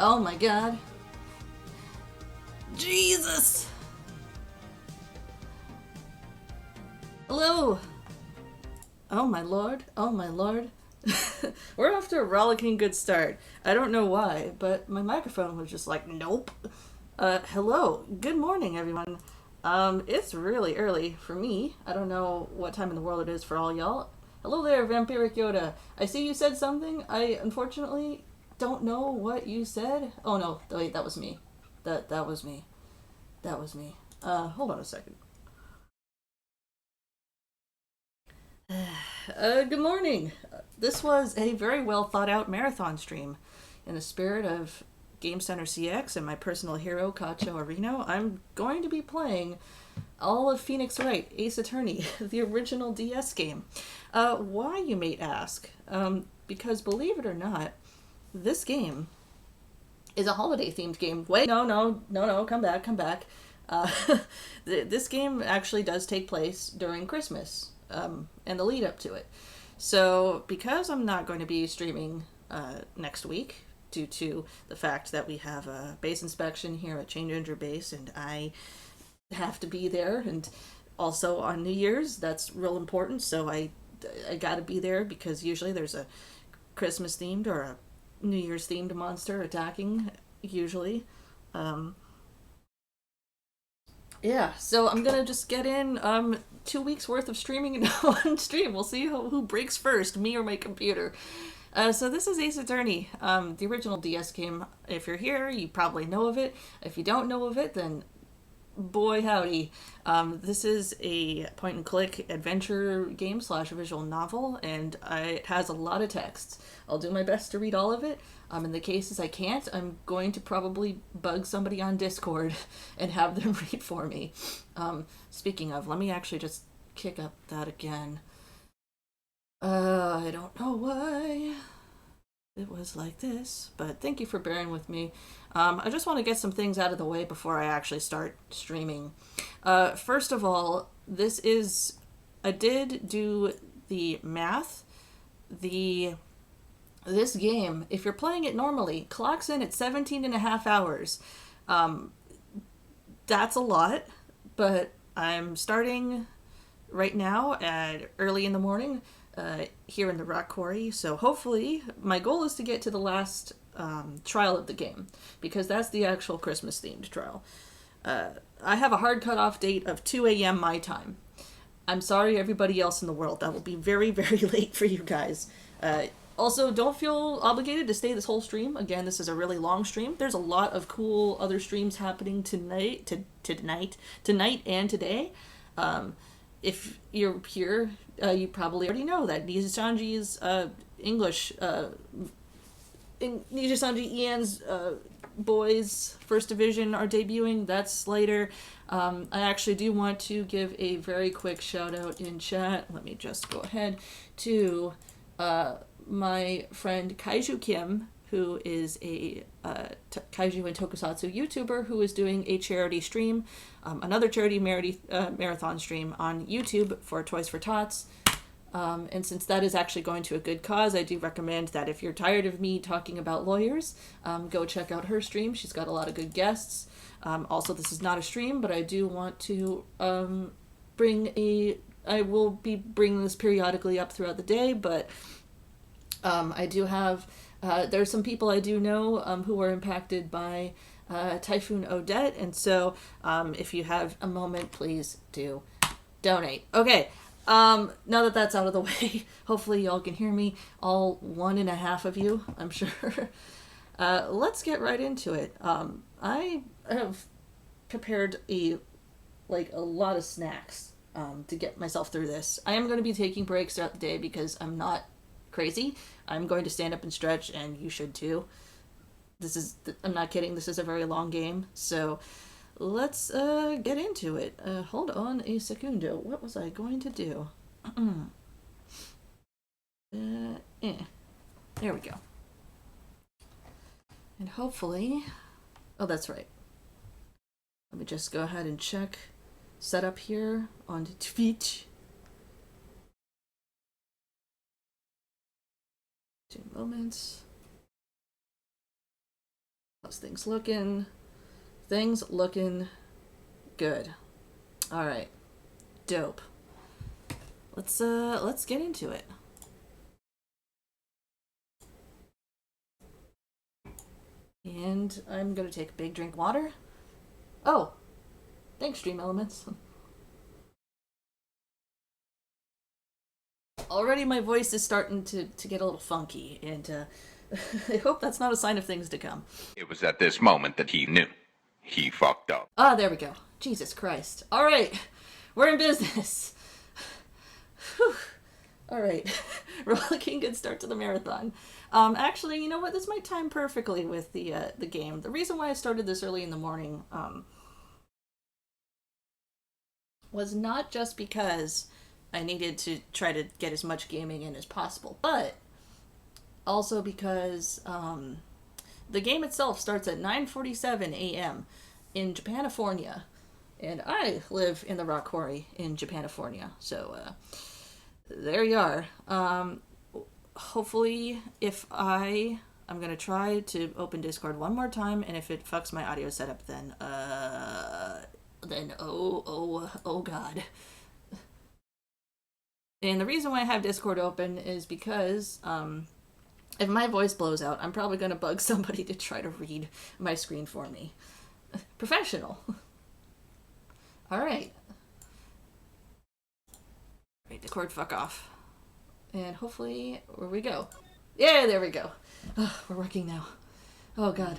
Oh my god. Jesus! Hello! Oh my lord, oh my lord. We're off to a rollicking good start. I don't know why, but my microphone was just like, nope. Hello. Good morning, everyone. It's really early for me. I don't know what time in the world it is for all y'all. Hello there, Vampiric Yoda. I see you said something. I unfortunately don't know what you said. Oh no, wait, that was me. That was me. That was me. Hold on a second. Good morning. This was a very well thought out marathon stream. In the spirit of Game Center CX and my personal hero, Kacho Arino, I'm going to be playing all of Phoenix Wright, Ace Attorney, the original DS game. Why, you may ask? Because believe it or not, this game is a holiday themed game. Wait, no, come back. Uh, this game actually does take place during Christmas, and the lead up to it. So, because I'm not going to be streaming next week, due to the fact that we have a base inspection here at Change Ranger Base, and I have to be there, and also on New Year's, that's real important, so I gotta be there, because usually there's a Christmas themed or a New Year's themed monster attacking, usually. Yeah, so I'm gonna just get in 2 weeks worth of streaming in one stream. We'll see who breaks first, me or my computer. So this is Ace Attorney, the original DS game. If you're here, you probably know of it. If you don't know of it, then boy howdy. This is a point and click adventure game slash visual novel, and it has a lot of text. I'll do my best to read all of it. In the cases I can't, I'm going to probably bug somebody on Discord and have them read for me. Speaking of, let me actually just kick up that again. I don't know why it was like this, but thank you for bearing with me. I just want to get some things out of the way before I actually start streaming. First of all, I did do the math. This game, if you're playing it normally, clocks in at 17 and a half hours. That's a lot, but I'm starting right now at early in the morning here in the Rock Quarry. So hopefully, my goal is to get to the last trial of the game, because that's the actual Christmas themed trial. I have a hard cutoff date of 2 a.m. my time. I'm sorry, everybody else in the world. That will be very, very late for you guys. Also, don't feel obligated to stay this whole stream. Again, this is a really long stream. There's a lot of cool other streams happening tonight and today. If you're here, you probably already know that Nijisanji's English, Nijisanji Ian's boys First Division are debuting. That's later. I actually do want to give a very quick shout out in chat. Let me just go ahead to my friend Kaiju Kim, who is a kaiju and tokusatsu YouTuber who is doing a charity stream, another charity marathon stream on YouTube for Toys for Tots. And since that is actually going to a good cause, I do recommend that if you're tired of me talking about lawyers, go check out her stream. She's got a lot of good guests. Also, this is not a stream, but I do want to I will be bringing this periodically up throughout the day, but I do have, there's some people I do know who are impacted by Typhoon Odette, and so if you have a moment, please do donate. Okay, now that that's out of the way, hopefully y'all can hear me, all 1.5 of you, I'm sure. Let's get right into it. I have prepared a lot of snacks to get myself through this. I am going to be taking breaks throughout the day because I'm not crazy. I'm going to stand up and stretch, and you should too. I'm not kidding, this is a very long game, so let's get into it. Hold on a secundo. What was I going to do? There we go. And hopefully... Oh, that's right. Let me just go ahead and check setup here on Twitch. 2 moments. How's things looking? Things looking good. All right, dope. Let's get into it. And I'm gonna take a big drink of water. Oh, thanks, Stream Elements. Already my voice is starting to get a little funky, and I hope that's not a sign of things to come. It was at this moment that he knew. He fucked up. Ah, there we go. Jesus Christ. All right, we're in business. Whew. All right, rollicking good start to the marathon. Actually, you know what? This might time perfectly with the game. The reason why I started this early in the morning was not just because I needed to try to get as much gaming in as possible, but also because the game itself starts at 9:47 a.m. in Japanifornia, and I live in the Rock Quarry in Japanifornia, so there you are. Hopefully, if I'm gonna try to open Discord one more time, and if it fucks my audio setup, then oh god. And the reason why I have Discord open is because if my voice blows out, I'm probably gonna bug somebody to try to read my screen for me. Professional. All right. Right, Discord, fuck off. And hopefully, where we go. Yeah, there we go. Oh, we're working now. Oh, God.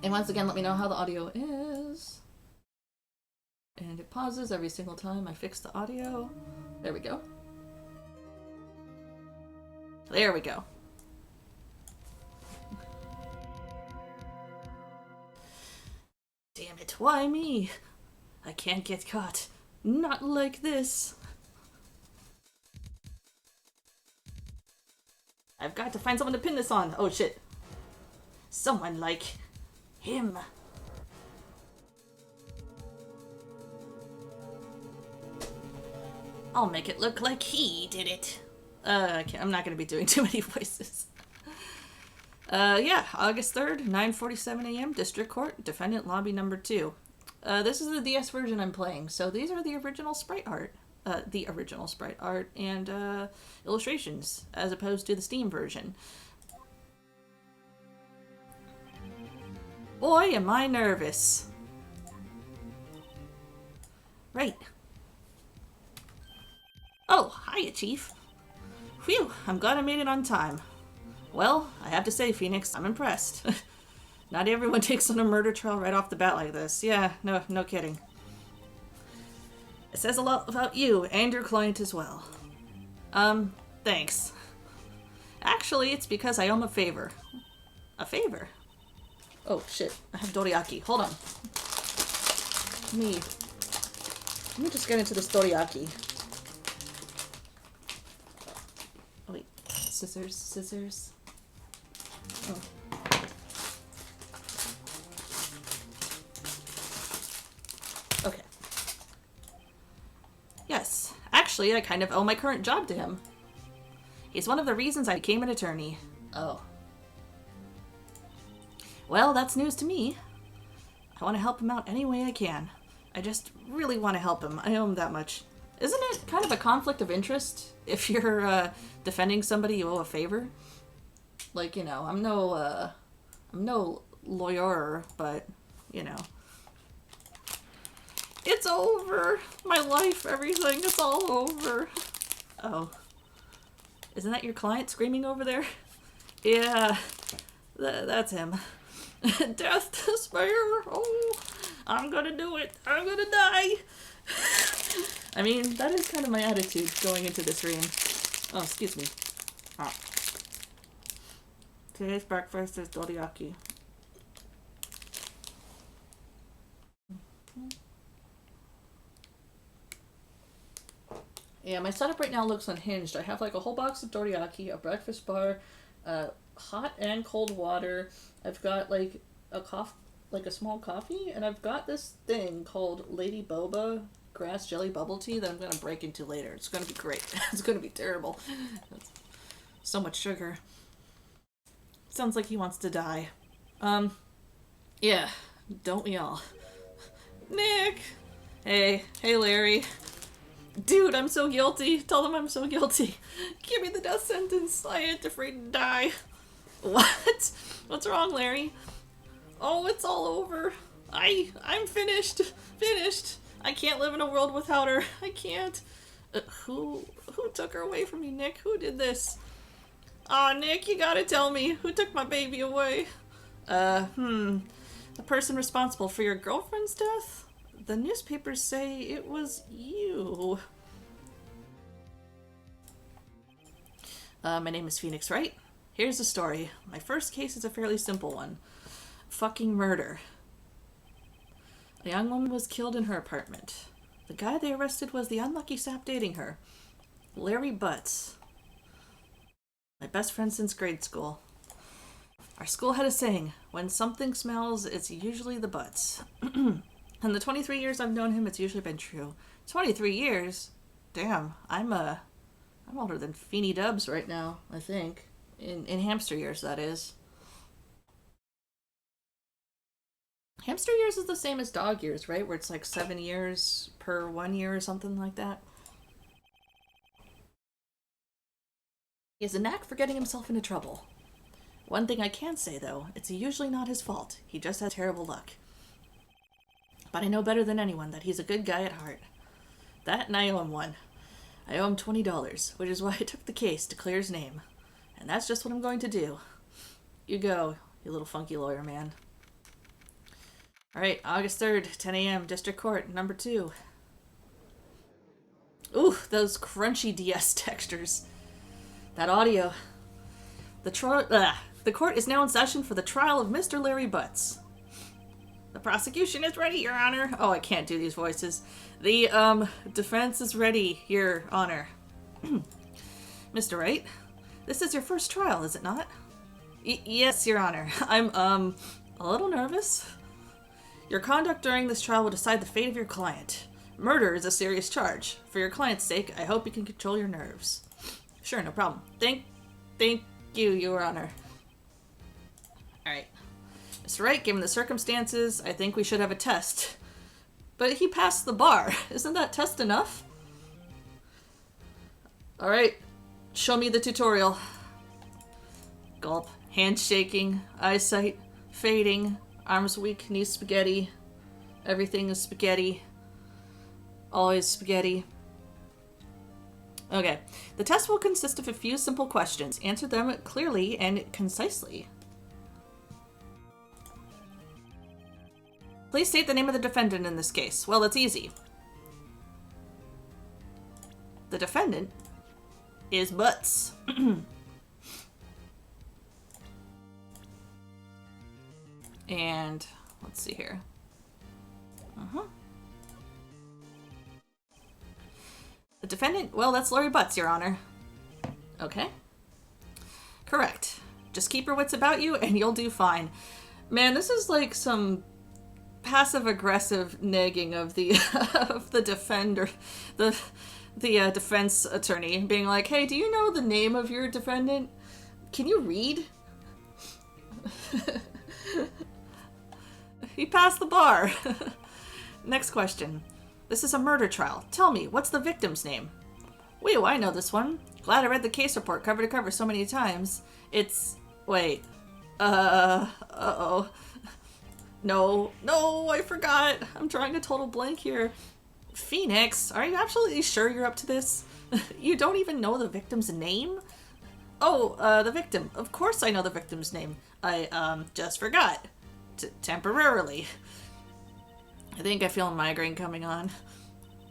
And once again, let me know how the audio is. And it pauses every single time I fix the audio. There we go. There we go. Damn it, why me? I can't get caught. Not like this. I've got to find someone to pin this on. Oh shit. Someone like him. I'll make it look like he did it. I'm not going to be doing too many voices. Yeah, August 3rd, 9:47 a.m., District Court, Defendant Lobby number 2. This is the DS version I'm playing, so these are the original sprite art. And illustrations, as opposed to the Steam version. Boy, am I nervous. Right. Oh, hiya, Chief. Phew, I'm glad I made it on time. Well, I have to say, Phoenix, I'm impressed. Not everyone takes on a murder trial right off the bat like this. Yeah, no kidding. It says a lot about you and your client as well. Thanks. Actually, it's because I owe him a favor. A favor? Oh, shit. I have dorayaki. Hold on. Let me just get into this dorayaki. Oh, wait. Scissors. Oh. Okay. Yes. Actually, I kind of owe my current job to him. He's one of the reasons I became an attorney. Oh. Well, that's news to me. I want to help him out any way I can. I just really want to help him. I owe him that much. Isn't it kind of a conflict of interest if you're defending somebody you owe a favor? Like, you know, I'm no lawyer, but, you know. It's over. My life, everything, it's all over. Oh. Isn't that your client screaming over there? Yeah, that's him. Death, despair, oh, I'm gonna do it. I'm gonna die. I mean, that is kind of my attitude going into this stream. Oh, excuse me. Oh. Today's breakfast is dorayaki. Yeah, my setup right now looks unhinged. I have like a whole box of dorayaki, a breakfast bar, hot and cold water. I've got like a small coffee, and I've got this thing called Lady Boba grass jelly bubble tea that I'm gonna break into later. It's gonna be great. It's gonna be terrible. So much sugar. Sounds like he wants to die. Yeah, don't we all? Nick! Hey Larry. Dude, I'm so guilty. Tell them I'm so guilty. Give me the death sentence. I ain't afraid to die. What? What's wrong, Larry? Oh, it's all over. I'm finished. Finished. I can't live in a world without her. I can't. Who took her away from me, Nick? Who did this? Aw, Nick, you gotta tell me. Who took my baby away? The person responsible for your girlfriend's death? The newspapers say it was you. My name is Phoenix Wright. Here's the story. My first case is a fairly simple one. Fucking murder. A young woman was killed in her apartment. The guy they arrested was the unlucky sap dating her, Larry Butts. My best friend since grade school. Our school had a saying, when something smells, it's usually the butts. In the 23 years I've known him, it's usually been true. 23 years? Damn, I'm older than Feeny Dubs right now, I think. In hamster years, that is. Hamster years is the same as dog years, right? Where it's like 7 years per 1 year or something like that. He has a knack for getting himself into trouble. One thing I can say, though, it's usually not his fault. He just has terrible luck. But I know better than anyone that he's a good guy at heart. That and I owe him one. I owe him $20, which is why I took the case to clear his name. And that's just what I'm going to do. You go, you little funky lawyer man. Alright, August 3rd, 10 a.m., District Court, number 2. Ooh, those crunchy DS textures. That audio. The court is now in session for the trial of Mr. Larry Butts. The prosecution is ready, Your Honor. Oh, I can't do these voices. The, defense is ready, Your Honor. Mr. Wright, this is your first trial, is it not? Yes, Your Honor. I'm, a little nervous. Your conduct during this trial will decide the fate of your client. Murder is a serious charge. For your client's sake, I hope you can control your nerves. Sure, no problem. Thank you, Your Honor. Alright. Mr. Wright, given the circumstances, I think we should have a test. But he passed the bar. Isn't that test enough? Alright. Show me the tutorial. Gulp. Hand shaking. Eyesight. Fading. Arms weak. Knees spaghetti. Everything is spaghetti. Always spaghetti. Okay. The test will consist of a few simple questions. Answer them clearly and concisely. Please state the name of the defendant in this case. Well, it's easy. The defendant is Butts. And let's see here. The defendant, well, that's Larry Butts, Your Honor. Okay. Correct. Just keep your wits about you and you'll do fine. Man, this is like some passive-aggressive negging of the of the defender, the defense attorney, being like, hey, do you know the name of your defendant? Can you read? He passed the bar. Next question. This is a murder trial. Tell me, what's the victim's name? Wait, I know this one. Glad I read the case report cover to cover so many times. It's... Wait. Uh-oh. No, I forgot. I'm drawing a total blank here. Phoenix, are you absolutely sure you're up to this? You don't even know the victim's name? Oh, the victim. Of course I know the victim's name. I, just forgot. Temporarily. I think I feel a migraine coming on.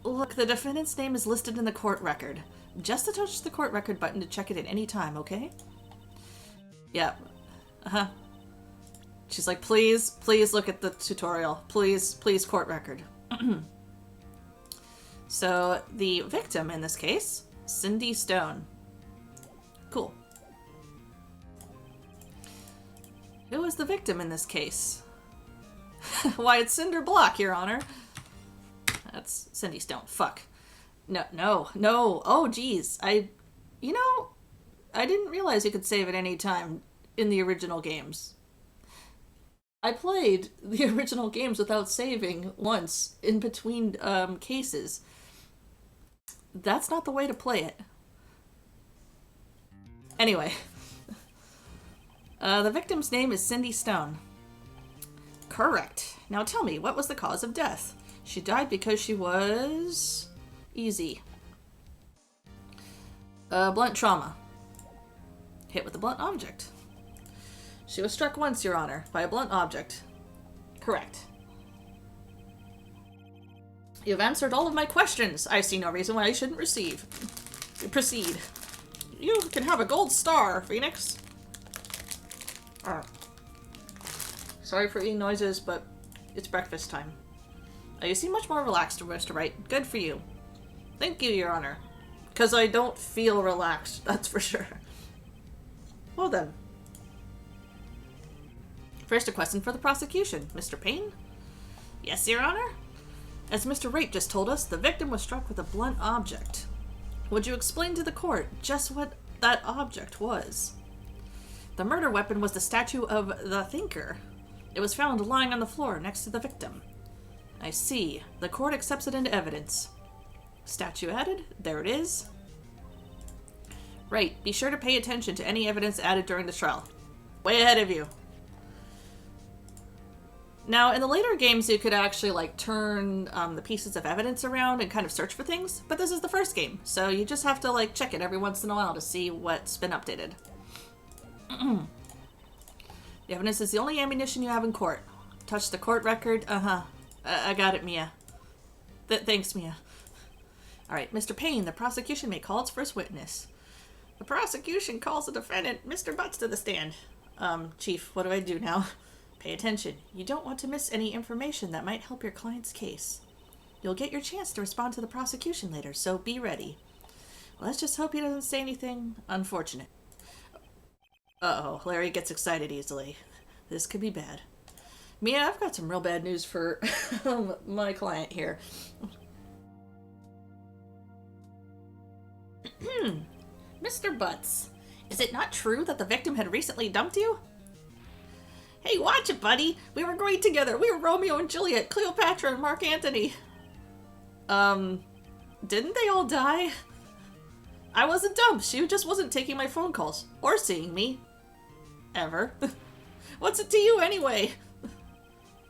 Look, the defendant's name is listed in the court record. Just to touch the court record button to check it at any time, okay? Yeah. Uh-huh. She's like, please look at the tutorial. Please, court record. So, the victim in this case, Cindy Stone. Cool. Who was the victim in this case? Why, it's Cinder Block, Your Honor. That's Cindy Stone. Fuck. No. Oh, geez. I didn't realize you could save at any time in the original games. I played the original games without saving once in between cases. That's not the way to play it. Anyway. The victim's name is Cindy Stone. Correct. Now tell me, what was the cause of death? She died because she was... easy. Blunt trauma. Hit with a blunt object. She was struck once, Your Honor, by a blunt object. Correct. You've answered all of my questions. I see no reason why I shouldn't proceed. You can have a gold star, Phoenix. Sorry for eating noises, but it's breakfast time. You seem much more relaxed, Mr. Wright. Good for you. Thank you, Your Honor. Because I don't feel relaxed, that's for sure. Well then. First, a question for the prosecution. Mr. Payne? Yes, Your Honor? As Mr. Wright just told us, the victim was struck with a blunt object. Would you explain to the court just what that object was? The murder weapon was the statue of the Thinker. It was found lying on the floor next to the victim. I see. The court accepts it into evidence. Statue added. There it is. Right. Be sure to pay attention to any evidence added during the trial. Way ahead of you. Now, in the later games, you could actually, like, turn the pieces of evidence around and kind of search for things, but this is the first game, so you just have to, like, check it every once in a while to see what's been updated. The evidence is the only ammunition you have in court. Touch the court record. I got it, Mia. Thanks, Mia. Alright, Mr. Payne, the prosecution may call its first witness. The prosecution calls the defendant, Mr. Butts, to the stand. Chief, what do I do now? Pay attention. You don't want to miss any information that might help your client's case. You'll get your chance to respond to the prosecution later, so be ready. Well, let's just hope he doesn't say anything unfortunate. Uh-oh, Larry gets excited easily. This could be bad. Mia, I've got some real bad news for my client here. Mr. Butts, is it not true that the victim had recently dumped you? Hey, watch it, buddy! We were great together! We were Romeo and Juliet, Cleopatra and Mark Antony! Didn't they all die? I wasn't dumped, she just wasn't taking my phone calls. Or seeing me. Ever. What's it to you, anyway?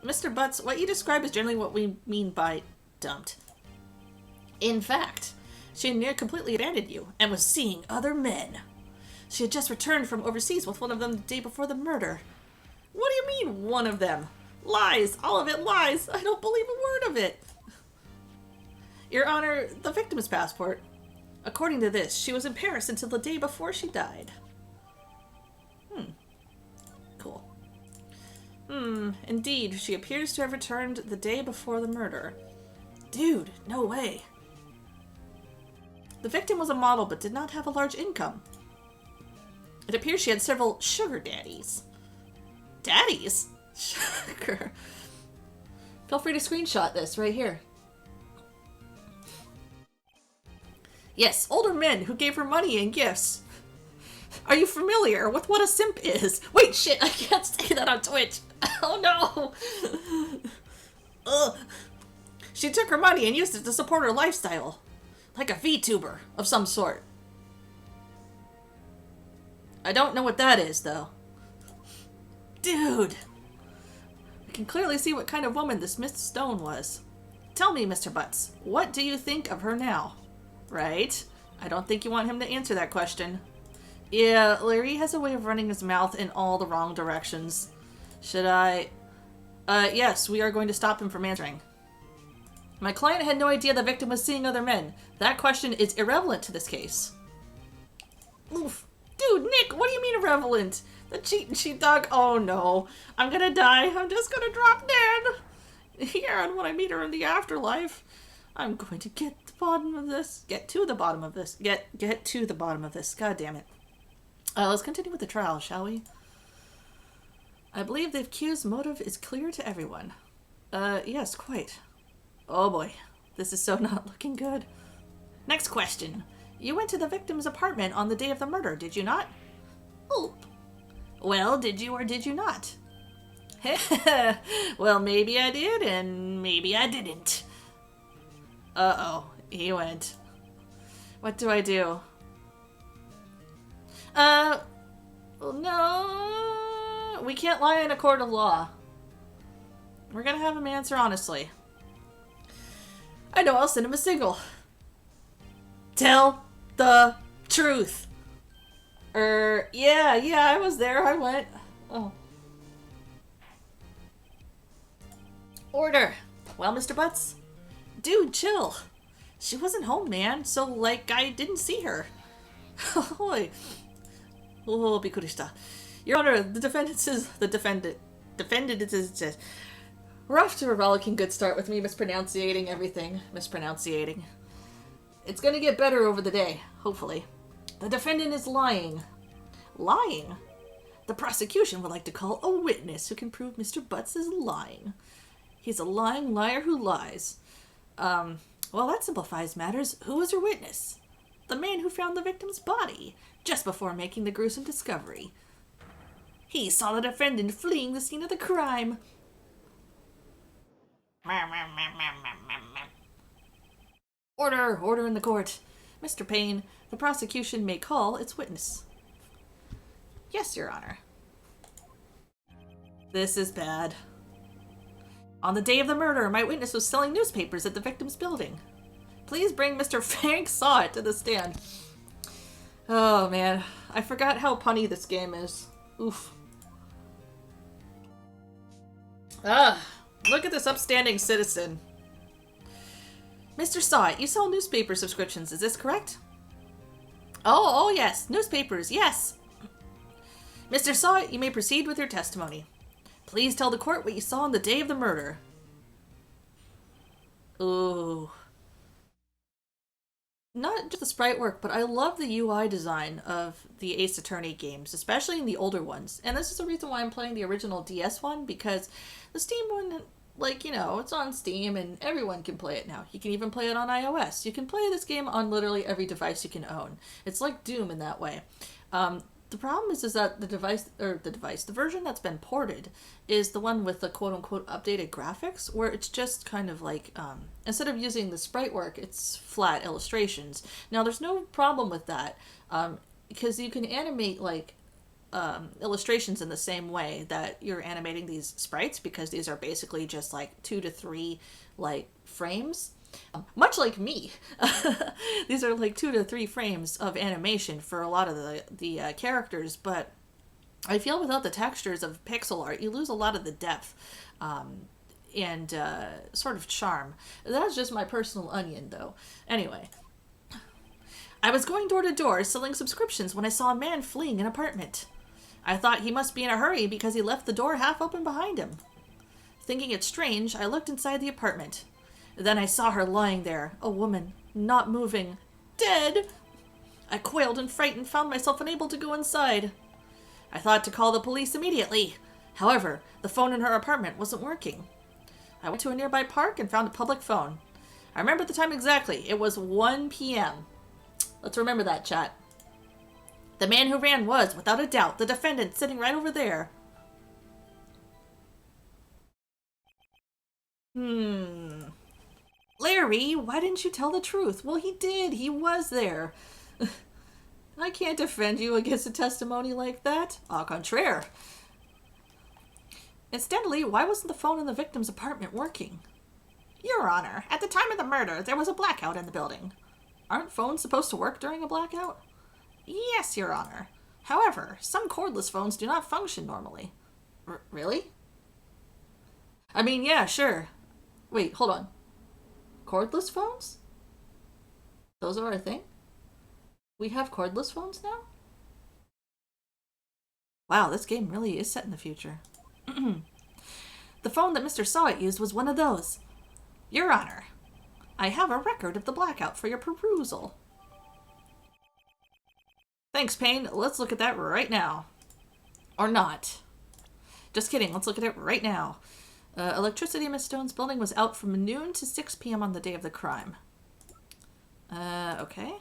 Mr. Butts, what you describe is generally what we mean by dumped. In fact, she had near completely abandoned you, and was seeing other men. She had just returned from overseas with one of them the day before the murder. What do you mean, one of them? Lies! All of it lies! I don't believe a word of it! Your Honor, the victim's passport. According to this, she was in Paris until the day before she died. Cool. Indeed, she appears to have returned the day before the murder. Dude, no way. The victim was a model but did not have a large income. It appears she had several sugar daddies. Daddies? Sugar. Feel free to screenshot this right here. Yes, older men who gave her money and gifts. Are you familiar with what a simp is? Wait, shit, I can't say that on Twitch. Oh no. Ugh. She took her money and used it to support her lifestyle. Like a VTuber of some sort. I don't know what that is, though. Dude. I can clearly see what kind of woman this Miss Stone was. Tell me, Mr. Butts, what do you think of her now? Right? I don't think you want him to answer that question. Yeah, Larry has a way of running his mouth in all the wrong directions. Should I? Yes, we are going to stop him from answering. My client had no idea the victim was seeing other men. That question is irrelevant to this case. Oof. Dude, Nick, what do you mean irrelevant? The cheat and sheet dog? Oh no. I'm gonna die. I'm just gonna drop dead. Here, and when I meet her in the afterlife, I'm going to get to the bottom of this. Get to the bottom of this. Get to the bottom of this. God damn it. Let's continue with the trial, shall we? I believe the accused's motive is clear to everyone. Yes, quite. Oh boy. This is so not looking good. Next question. You went to the victim's apartment on the day of the murder, did you not? Oh. Well, did you or did you not? Well, maybe I did, and maybe I didn't. Uh-oh. He went. What do I do? No. We can't lie in a court of law. We're gonna have him answer honestly. I know, I'll send him a signal. Tell the truth. Yeah, I was there. I went. Oh. Order. Well, Mr. Butts? Dude, chill. She wasn't home, man, so, like, I didn't see her. Hoy. Oh, bikurishita. Your Honor, the defendant is... We're off to a rollicking good start with me mispronunciating everything. Mispronunciating. It's gonna get better over the day, hopefully. The defendant is lying. Lying? The prosecution would like to call a witness who can prove Mr. Butts is lying. He's a lying liar who lies. Well, that simplifies matters. Who was your witness? The man who found the victim's body, just before making the gruesome discovery. He saw the defendant fleeing the scene of the crime. Order in the court. Mr. Payne, the prosecution may call its witness. Yes, Your Honor. This is bad. On the day of the murder, my witness was selling newspapers at the victim's building. Please bring Mr. Frank Sawit to the stand. Oh, man. I forgot how punny this game is. Oof. Look at this upstanding citizen. Mr. Sawit, you sell newspaper subscriptions, is this correct? Oh, yes. Newspapers, yes. Mr. Sawit, you may proceed with your testimony. Please tell the court what you saw on the day of the murder. Ooh. Not just the sprite work, but I love the UI design of the Ace Attorney games, especially in the older ones. And this is the reason why I'm playing the original DS one, because the Steam one, like, you know, it's on Steam and everyone can play it now. You can even play it on iOS. You can play this game on literally every device you can own. It's like Doom in that way. The problem is that the version that's been ported is the one with the quote-unquote updated graphics, where it's just kind of like, instead of using the sprite work, it's flat illustrations. Now, there's no problem with that, because you can animate, like, illustrations in the same way that you're animating these sprites, because these are basically just, like, 2 to 3, like, frames. Much like me. These are like 2 to 3 frames of animation for a lot of the characters, but I feel without the textures of pixel art, you lose a lot of the depth and sort of charm. That's just my personal onion, though. Anyway, I was going door to door selling subscriptions when I saw a man fleeing an apartment. I thought he must be in a hurry because he left the door half open behind him. Thinking it strange, I looked inside the apartment. Then I saw her lying there, a woman, not moving, dead. I quailed and frightened, found myself unable to go inside. I thought to call the police immediately. However, the phone in her apartment wasn't working. I went to a nearby park and found a public phone. I remember the time exactly. It was 1 p.m. Let's remember that, chat. The man who ran was, without a doubt, the defendant sitting right over there. Larry, why didn't you tell the truth? Well, he did. He was there. I can't defend you against a testimony like that. Au contraire. Incidentally, why wasn't the phone in the victim's apartment working? Your Honor, at the time of the murder, there was a blackout in the building. Aren't phones supposed to work during a blackout? Yes, Your Honor. However, some cordless phones do not function normally. Really? I mean, yeah, sure. Wait, hold on. Cordless phones? Those are a thing? We have cordless phones now? Wow, this game really is set in the future. The phone that Mr. Sawit used was one of those. Your Honor, I have a record of the blackout for your perusal. Thanks, Payne. Let's look at that right now. Or not. Just kidding, let's look at it right now. Electricity in Miss Stone's building was out from noon to 6 p.m. on the day of the crime. Okay.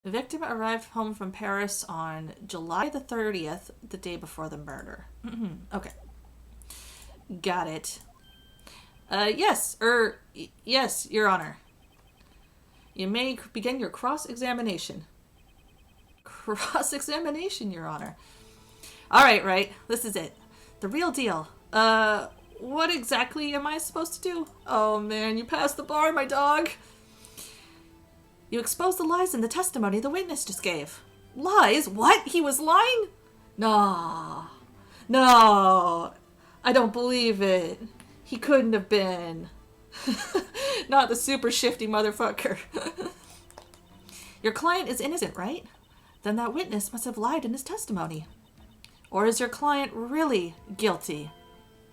The victim arrived home from Paris on July the 30th, the day before the murder. Okay. Got it. Yes, Your Honor. You may begin your cross-examination. Cross-examination, Your Honor. All right, this is it. The real deal. What exactly am I supposed to do? Oh man, you passed the bar, my dog. You exposed the lies in the testimony the witness just gave. Lies? What? He was lying? No, I don't believe it. He couldn't have been. Not the super shifty motherfucker. Your client is innocent, right? Then that witness must have lied in his testimony. Or is your client really guilty?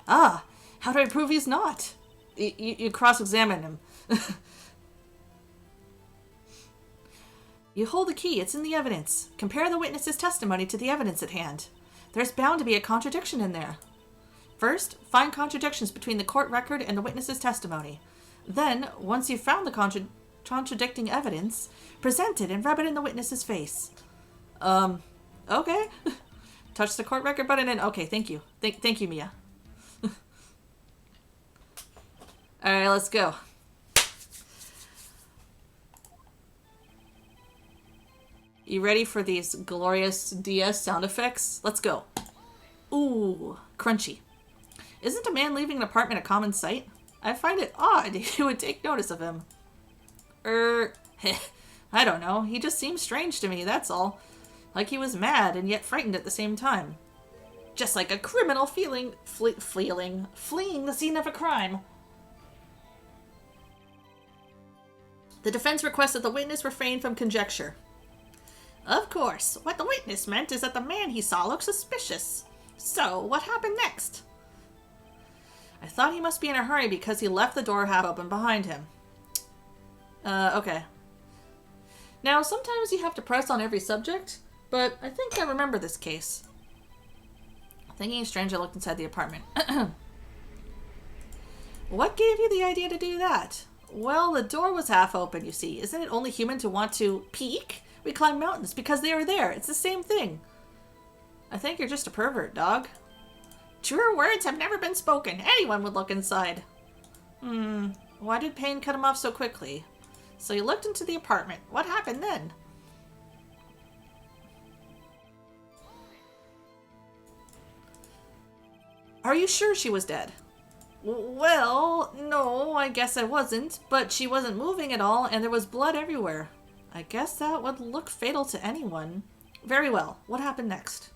Ah, how do I prove he's not? You cross-examine him. You hold the key. It's in the evidence. Compare the witness's testimony to the evidence at hand. There's bound to be a contradiction in there. First, find contradictions between the court record and the witness's testimony. Then, once you've found the contradicting evidence, present it and rub it in the witness's face. Okay. Touch the court record button and okay, thank you. Thank you, Mia. Alright, let's go. You ready for these glorious DS sound effects? Let's go. Ooh, crunchy. Isn't a man leaving an apartment a common sight? I find it odd you would take notice of him. I don't know. He just seems strange to me, that's all. Like he was mad and yet frightened at the same time. Just like a criminal fleeing the scene of a crime. The defense requests that the witness refrain from conjecture. Of course. What the witness meant is that the man he saw looked suspicious. So, what happened next? I thought he must be in a hurry because he left the door half open behind him. Okay. Now, sometimes you have to press on every subject, but I think I remember this case. Thinking strange, I looked inside the apartment. What gave you the idea to do that? Well, the door was half open, you see. Isn't it only human to want to peek? We climb mountains because they are there. It's the same thing. I think you're just a pervert, dog. Truer words have never been spoken. Anyone would look inside. Why did Payne cut him off so quickly? So you looked into the apartment. What happened then? Are you sure she was dead? Well, no, I guess I wasn't. But she wasn't moving at all, and there was blood everywhere. I guess that would look fatal to anyone. Very well. What happened next?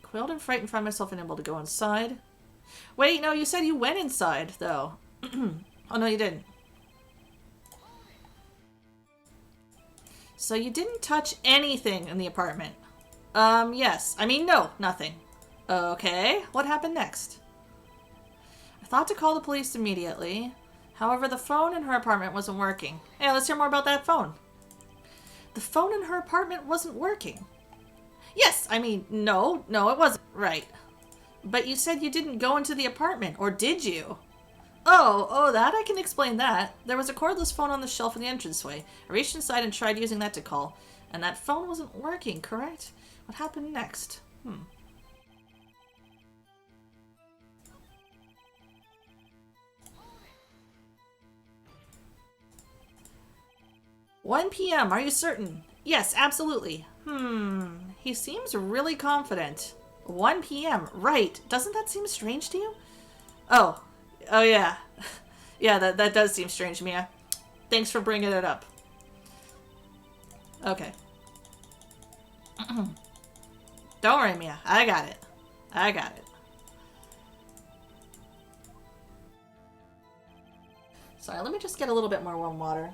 Quilled and frightened, found myself unable to go inside. Wait, no, you said you went inside, though. Oh, no, you didn't. So you didn't touch anything in the apartment? Yes. I mean, no, nothing. Okay, what happened next? I thought to call the police immediately. However, the phone in her apartment wasn't working. Hey, let's hear more about that phone. The phone in her apartment wasn't working. Yes, I mean, no, it wasn't. Right. But you said you didn't go into the apartment, or did you? Oh, that I can explain that. There was a cordless phone on the shelf in the entranceway. I reached inside and tried using that to call, and that phone wasn't working, correct? What happened next? 1 p.m., are you certain? Yes, absolutely. He seems really confident. 1 p.m., right. Doesn't that seem strange to you? Oh yeah. Yeah, that does seem strange, Mia. Thanks for bringing it up. Okay. Don't worry, Mia. I got it. Sorry, let me just get a little bit more warm water.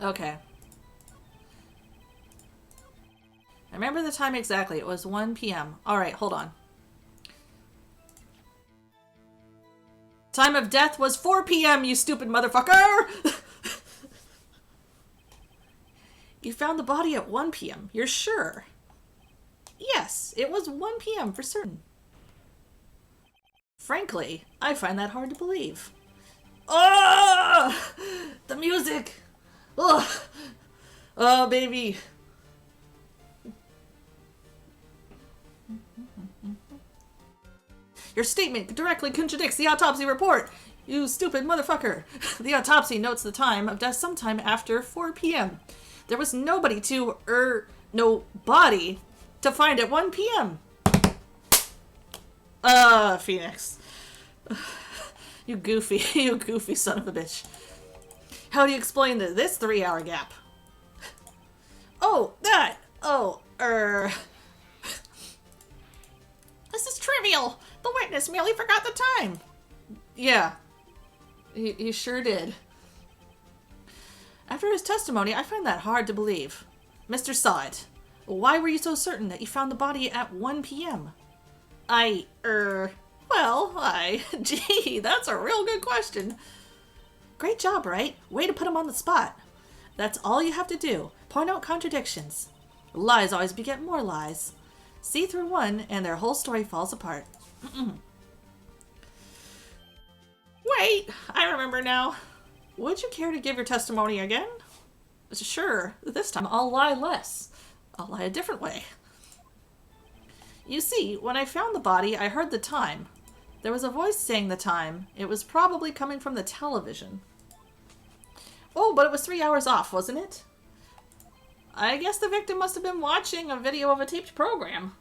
Okay. I remember the time exactly. It was 1 p.m. Alright, hold on. Time of death was 4 p.m., you stupid motherfucker! You found the body at 1 p.m., you're sure? Yes, it was 1 p.m. for certain. Frankly, I find that hard to believe. Oh! The music! Oh! Oh, baby! Your statement directly contradicts the autopsy report! You stupid motherfucker! The autopsy notes the time of death sometime after 4 p.m. There was nobody no body to find at 1 p.m. Phoenix. You goofy son of a bitch. How do you explain this 3-hour gap? Oh, that! This is trivial! The witness merely forgot the time! Yeah. He sure did. After his testimony, I find that hard to believe. Mr. Sod, why were you so certain that you found the body at 1 p.m.? Gee, that's a real good question. Great job, Wright. Way to put him on the spot. That's all you have to do. Point out contradictions. Lies always beget more lies. See through one, and their whole story falls apart. Wait, I remember now. Would you care to give your testimony again? Sure, this time I'll lie less. I'll lie a different way. You see, when I found the body, I heard the time. There was a voice saying the time. It was probably coming from the television. Oh, but it was 3 hours off, wasn't it? I guess the victim must have been watching a video of a taped program.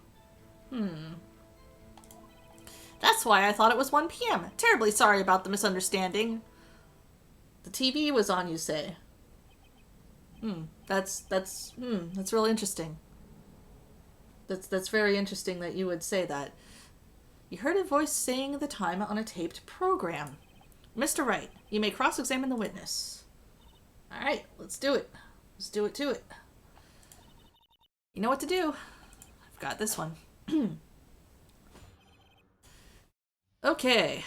That's why I thought it was 1 p.m. Terribly sorry about the misunderstanding. The TV was on, you say? That's really interesting. That's very interesting that you would say that. You heard a voice saying the time on a taped program. Mr. Wright, you may cross-examine the witness. Alright, let's do it. Let's do it to it. You know what to do. I've got this one. Okay,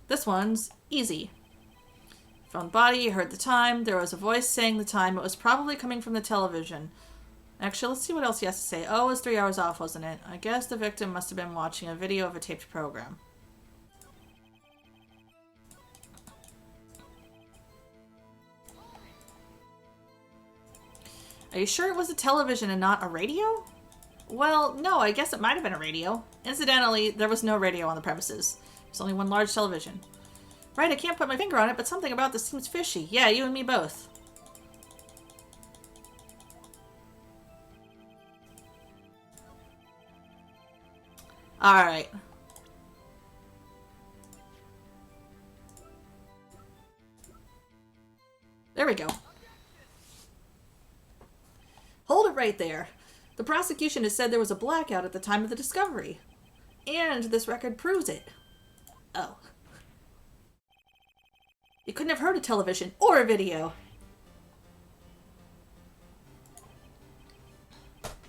this one's easy. Found body, heard the time, there was a voice saying the time, it was probably coming from the television. Actually, let's see what else he has to say. Oh, it was 3 hours off, wasn't it? I guess the victim must have been watching a video of a taped program. Are you sure it was a television and not a radio? Well, no, I guess it might have been a radio. Incidentally, there was no radio on the premises. There's only one large television. Right, I can't put my finger on it, but something about this seems fishy. Yeah, you and me both. Alright. There we go. Hold it right there. The prosecution has said there was a blackout at the time of the discovery. And this record proves it. Oh. You couldn't have heard a television or a video.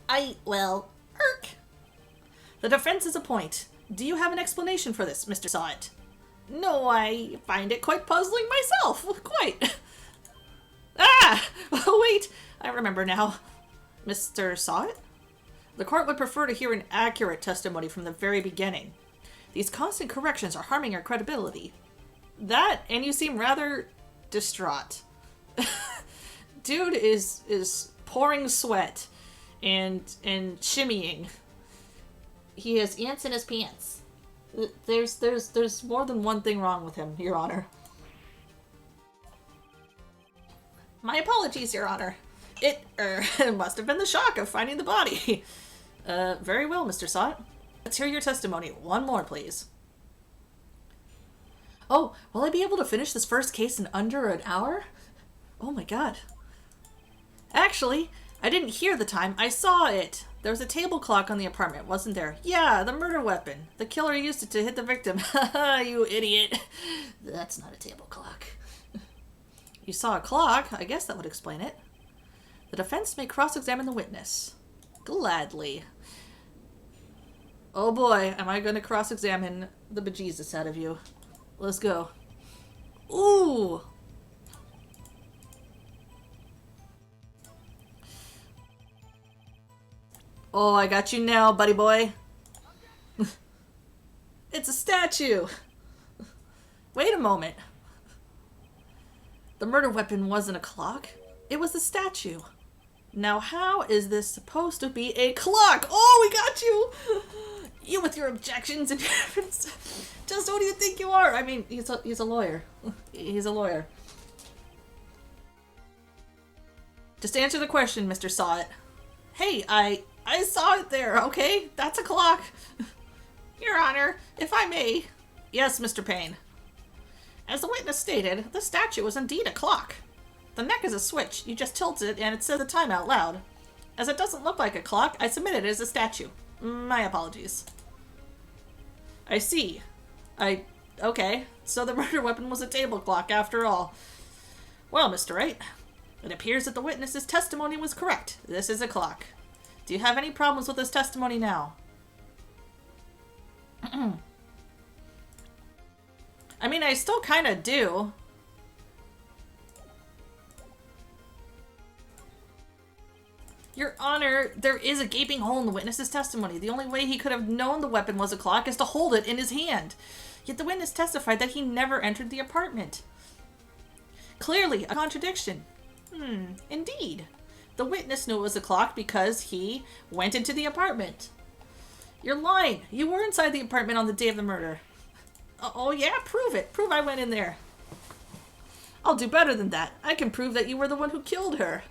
Irk. The defense is a point. Do you have an explanation for this, Mr. Sod? No, I find it quite puzzling myself. Quite. Wait. I remember now. Mr. Sod? The court would prefer to hear an accurate testimony from the very beginning. These constant corrections are harming your credibility. That, and you seem rather distraught. Dude is pouring sweat and shimmying. He has ants in his pants. There's more than one thing wrong with him, Your Honor. My apologies, Your Honor. It must have been the shock of finding the body. Very well, Mr. Sott. Let's hear your testimony. One more, please. Oh, will I be able to finish this first case in under an hour? Oh my god. Actually, I didn't hear the time. I saw it. There was a table clock on the apartment, wasn't there? Yeah, the murder weapon. The killer used it to hit the victim. Haha, you idiot. That's not a table clock. You saw a clock. I guess that would explain it. The defense may cross-examine the witness. Gladly. Oh boy, am I going to cross-examine the bejesus out of you. Let's go. Ooh! Oh, I got you now, buddy boy. It's a statue! Wait a moment. The murder weapon wasn't a clock. It was a statue. Now how is this supposed to be a clock? Oh, we got you! You with your objections and just who do you think you are? I mean, he's a lawyer. He's a lawyer. Just answer the question, Mr. Saw It. Hey, I saw it there, okay? That's a clock. Your Honor, if I may. Yes, Mr. Payne. As the witness stated, the statue was indeed a clock. The neck is a switch. You just tilt it and it says the time out loud. As it doesn't look like a clock, I submit it as a statue. My apologies. I see. Okay. So the murder weapon was a table clock after all. Well, Mr. Wright, it appears that the witness's testimony was correct. This is a clock. Do you have any problems with this testimony now? I mean, I still kind of do. Your Honor, there is a gaping hole in the witness's testimony. The only way he could have known the weapon was a clock is to hold it in his hand. Yet the witness testified that he never entered the apartment. Clearly, a contradiction. Indeed. The witness knew it was a clock because he went into the apartment. You're lying. You were inside the apartment on the day of the murder. Oh yeah? Prove it. Prove I went in there. I'll do better than that. I can prove that you were the one who killed her.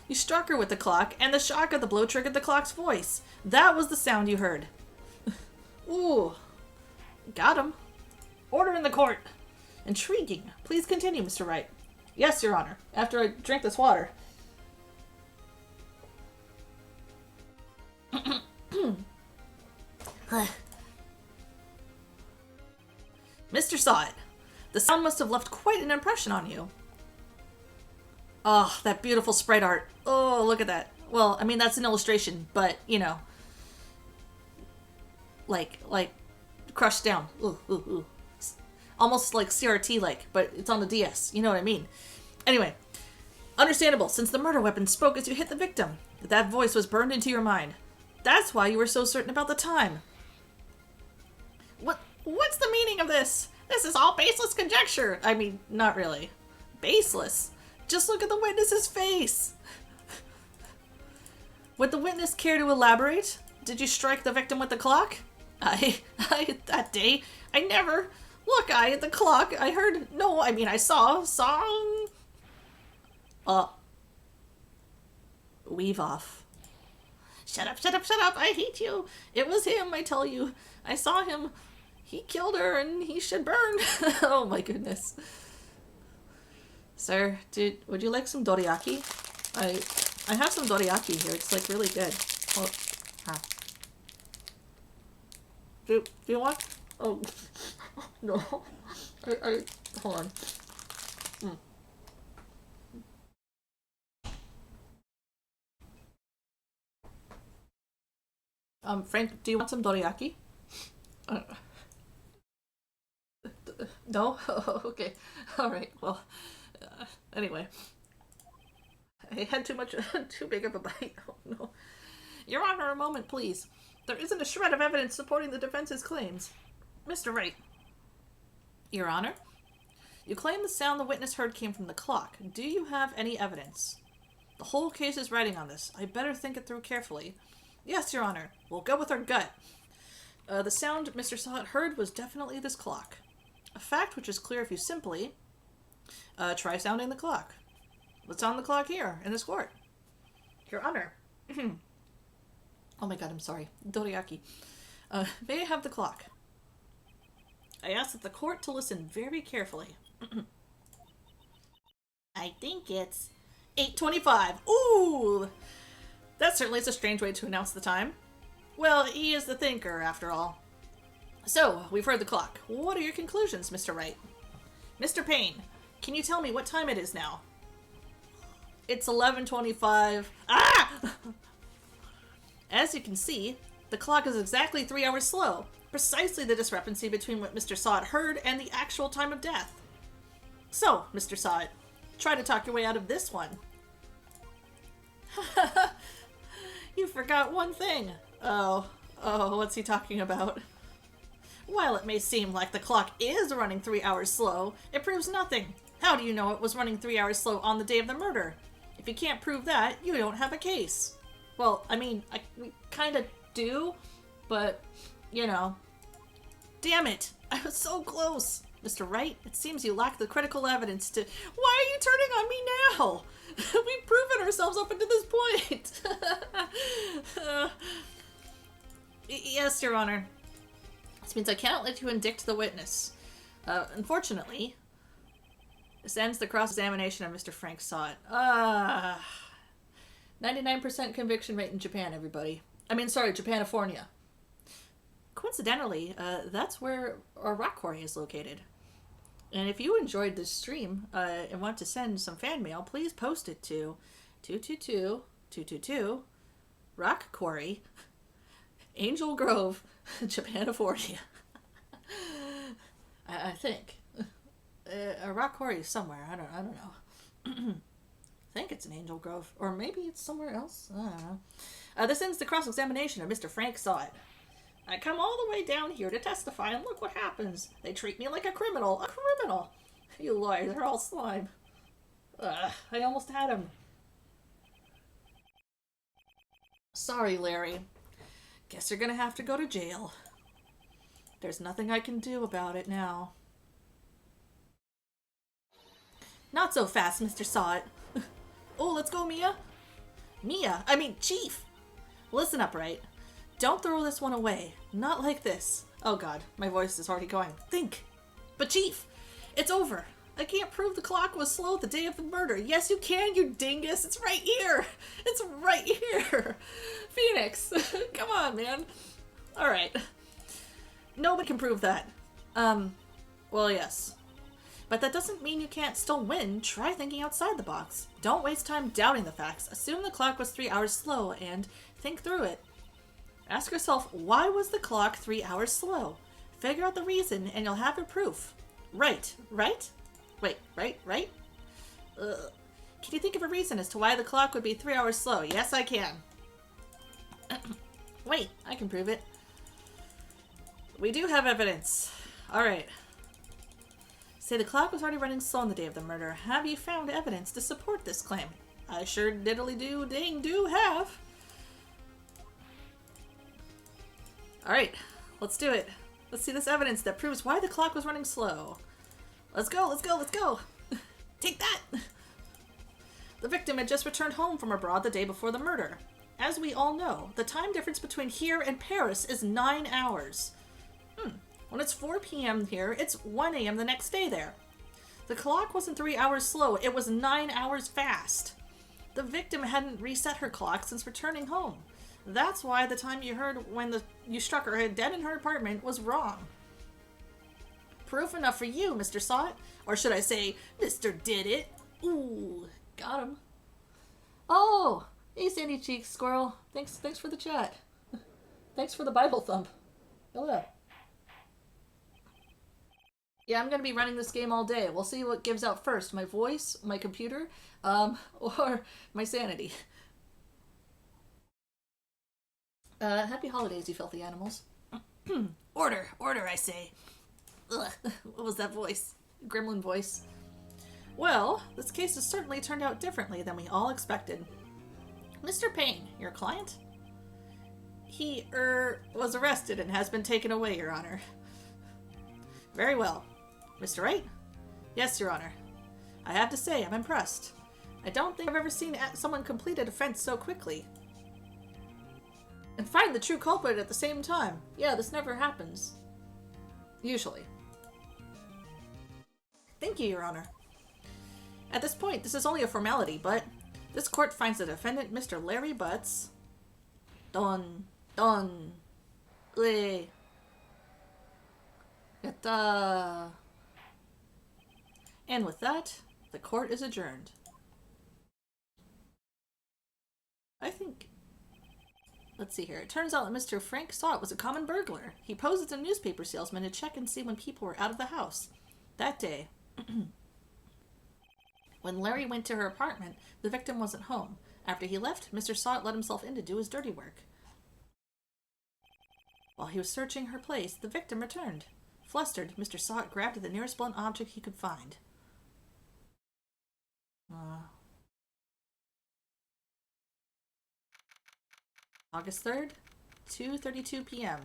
You struck her with the clock, and the shock of the blow triggered the clock's voice. That was the sound you heard. Ooh. Got him. Order in the court. Intriguing. Please continue, Mr. Wright. Yes, Your Honor. After I drink this water. Mr. Saw It. The sound must have left quite an impression on you. Oh, that beautiful sprite art. Oh, look at that. Well, I mean, that's an illustration, but, you know. Like, crushed down. Ooh, ooh, ooh. Almost like CRT-like, but it's on the DS. You know what I mean? Anyway, understandable, since the murder weapon spoke as you hit the victim. That voice was burned into your mind. That's why you were so certain about the time. What's the meaning of this? This is all baseless conjecture. I mean, not really. Baseless. Just look at the witness's face. Would the witness care to elaborate? Did you strike the victim with the clock? That day, I never... Look, at the clock, I heard... No, I mean, I saw... Weave off. Shut up, I hate you. It was him, I tell you. I saw him. He killed her and he should burn. Oh my goodness. Sir, would you like some dorayaki? I have some dorayaki here. It's like really good. Oh, Do you want? Oh, no. Hold on. Frank, do you want some dorayaki? No? Oh, okay. Alright, well, anyway. I had too big of a bite. Oh, no. Your Honor, a moment, please. There isn't a shred of evidence supporting the defense's claims. Mr. Wright. Your Honor? You claim the sound the witness heard came from the clock. Do you have any evidence? The whole case is riding on this. I better think it through carefully. Yes, Your Honor. We'll go with our gut. The sound Mr. Saw It heard was definitely this clock. A fact which is clear if you simply try sounding the clock. Let's sound the clock here, in this court. Your Honor. Oh my god, I'm sorry. Dorayaki. May I have the clock? I ask that the court to listen very carefully. I think it's 8:25. Ooh! That certainly is a strange way to announce the time. Well, he is the thinker, after all. So, we've heard the clock. What are your conclusions, Mr. Wright? Mr. Payne, can you tell me what time it is now? It's 11:25. Ah! As you can see, the clock is exactly 3 hours slow. Precisely the discrepancy between what Mr. Saw It heard and the actual time of death. So, Mr. Saw It, try to talk your way out of this one. You forgot one thing. Oh, what's he talking about? While it may seem like the clock is running 3 hours slow, it proves nothing. How do you know it was running 3 hours slow on the day of the murder? If you can't prove that, you don't have a case. Well, I mean, we kind of do, but, you know. Damn it! I was so close! Mr. Wright, it seems you lack the critical evidence to— Why are you turning on me now? We've proven ourselves up until this point. Yes, Your Honor. This means I cannot let you indict the witness. Unfortunately, this ends the cross-examination of Mr. Frank Sott. 99% conviction rate in Japan, everybody. I mean, sorry, Japanifornia. Coincidentally, that's where our rock quarry is located. And if you enjoyed this stream and want to send some fan mail, please post it to 222-222 Rock Quarry, Angel Grove, Japanifornia. I think. A rock quarry is somewhere. I don't know. I think it's in Angel Grove. Or maybe it's somewhere else. I don't know. This ends the cross-examination of Mr. Frank Sott. I come all the way down here to testify, and look what happens. They treat me like a criminal. A criminal! You lawyers are all slime. I almost had him. Sorry, Larry. Guess you're gonna have to go to jail. There's nothing I can do about it now. Not so fast, Mr. Sott. Oh, let's go, Mia. Chief. Listen up, Wright. Don't throw this one away. Not like this. Oh god, my voice is already going. Think. But Chief, it's over. I can't prove the clock was slow the day of the murder. Yes, you can, you dingus. It's right here. It's right here. Phoenix, come on, man. Alright. Nobody can prove that. Well, yes. But that doesn't mean you can't still win. Try thinking outside the box. Don't waste time doubting the facts. Assume the clock was 3 hours slow and think through it. Ask yourself, why was the clock 3 hours slow? Figure out the reason and you'll have your proof. Right? Wait, right? Can you think of a reason as to why the clock would be 3 hours slow? Yes, I can. Wait, I can prove it. We do have evidence. Alright. Say the clock was already running slow on the day of the murder. Have you found evidence to support this claim? I sure diddly-do dang do have. Alright, let's do it. Let's see this evidence that proves why the clock was running slow. Let's go! Take that! The victim had just returned home from abroad the day before the murder. As we all know, the time difference between here and Paris is 9 hours. When it's 4 p.m. here, it's 1 a.m. the next day there. The clock wasn't 3 hours slow, it was 9 hours fast. The victim hadn't reset her clock since returning home. That's why the time you heard when you struck her head dead in her apartment was wrong. Proof enough for you, Mr. Sott. Or should I say, Mr. Did It. Ooh, got him. Oh, hey Sandy Cheeks Squirrel. Thanks for the chat. Thanks for the Bible thump. Hello. Yeah, I'm gonna be running this game all day. We'll see what gives out first, my voice, my computer, or my sanity. Happy holidays, you filthy animals. Order, I say. Ugh, what was that voice? Gremlin voice. Well, this case has certainly turned out differently than we all expected. Mr. Payne, your client? He, was arrested and has been taken away, Your Honor. Very well. Mr. Wright? Yes, Your Honor. I have to say, I'm impressed. I don't think I've ever seen someone complete a defense so quickly. And find the true culprit at the same time. Yeah, this never happens. Usually. Thank you, Your Honor. At this point, this is only a formality, but this court finds the defendant, Mr. Larry Butts, Don, Le, Yatta. And with that, the court is adjourned. I think... Let's see here. It turns out that Mr. Frank Sott was a common burglar. He posed as a newspaper salesman to check and see when people were out of the house. That day, when Larry went to her apartment, the victim wasn't home. After he left, Mr. Sott let himself in to do his dirty work. While he was searching her place, the victim returned. Flustered, Mr. Sot grabbed the nearest blunt object he could find. August 3rd, 2:32 p.m.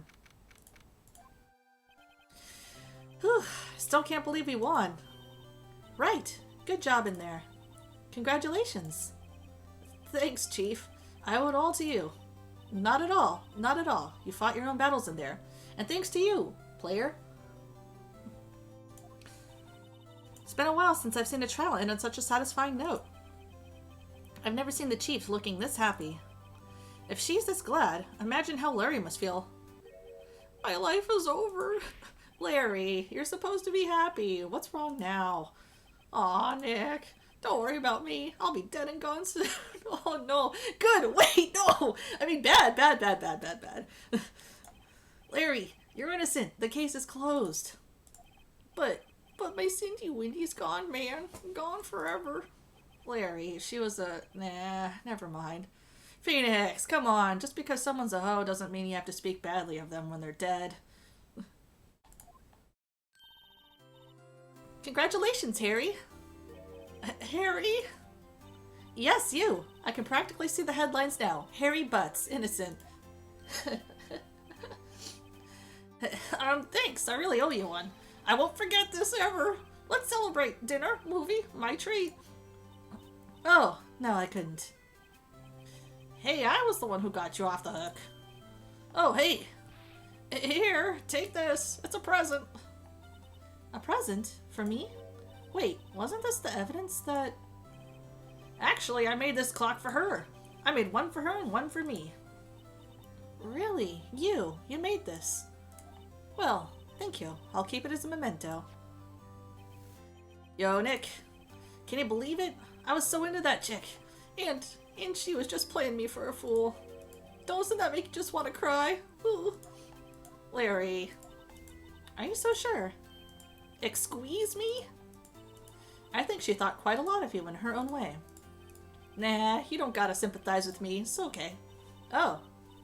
Whew, still can't believe we won. Right, good job in there. Congratulations. Thanks, Chief. I owe it all to you. Not at all, not at all. You fought your own battles in there. And thanks to you, player. It's been a while since I've seen a trial end on such a satisfying note. I've never seen the Chief looking this happy. If she's this glad, imagine how Larry must feel. My life is over. Larry, you're supposed to be happy. What's wrong now? Aw, Nick. Don't worry about me. I'll be dead and gone soon. Oh, no. Good. Wait, no. I mean, bad. Larry, you're innocent. The case is closed. But my Cindy Windy's gone, man. Gone forever. Larry, she was a... Nah, never mind. Phoenix, come on. Just because someone's a hoe doesn't mean you have to speak badly of them when they're dead. Congratulations, Harry. Harry? Yes, you. I can practically see the headlines now. Harry Butts, innocent. Thanks. I really owe you one. I won't forget this ever. Let's celebrate. Dinner, movie, my treat. Oh, no, I couldn't. Hey, I was the one who got you off the hook. Oh, hey. Here, take this. It's a present. A present? For me? Wait, wasn't this the evidence that... Actually, I made this clock for her. I made one for her and one for me. Really? You made this? Well, thank you. I'll keep it as a memento. Yo, Nick. Can you believe it? I was so into that chick. And she was just playing me for a fool. Doesn't that make you just want to cry? Ooh. Larry. Are you so sure? Excuse me? I think she thought quite a lot of you in her own way. Nah, you don't gotta sympathize with me. It's okay. Oh,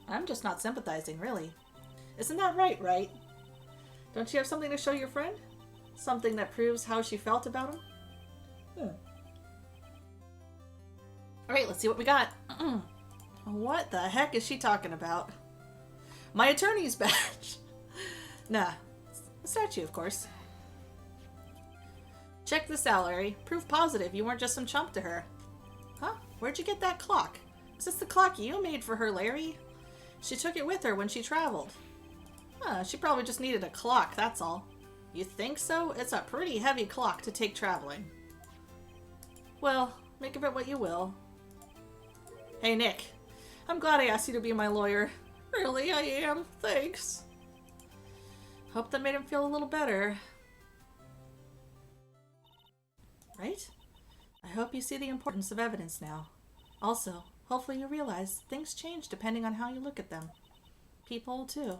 I'm just not sympathizing, really. Isn't that right? Don't you have something to show your friend? Something that proves how she felt about him? Alright, let's see what we got. What the heck is she talking about? My attorney's badge! Nah, a statue, of course. Check this out, Larry. Proof positive you weren't just some chump to her. Huh? Where'd you get that clock? Is this the clock you made for her, Larry? She took it with her when she traveled. Huh, she probably just needed a clock, that's all. You think so? It's a pretty heavy clock to take traveling. Well, make of it what you will. Hey, Nick. I'm glad I asked you to be my lawyer. Really, I am. Thanks. Hope that made him feel a little better. Right? I hope you see the importance of evidence now. Also, hopefully you realize things change depending on how you look at them. People, too.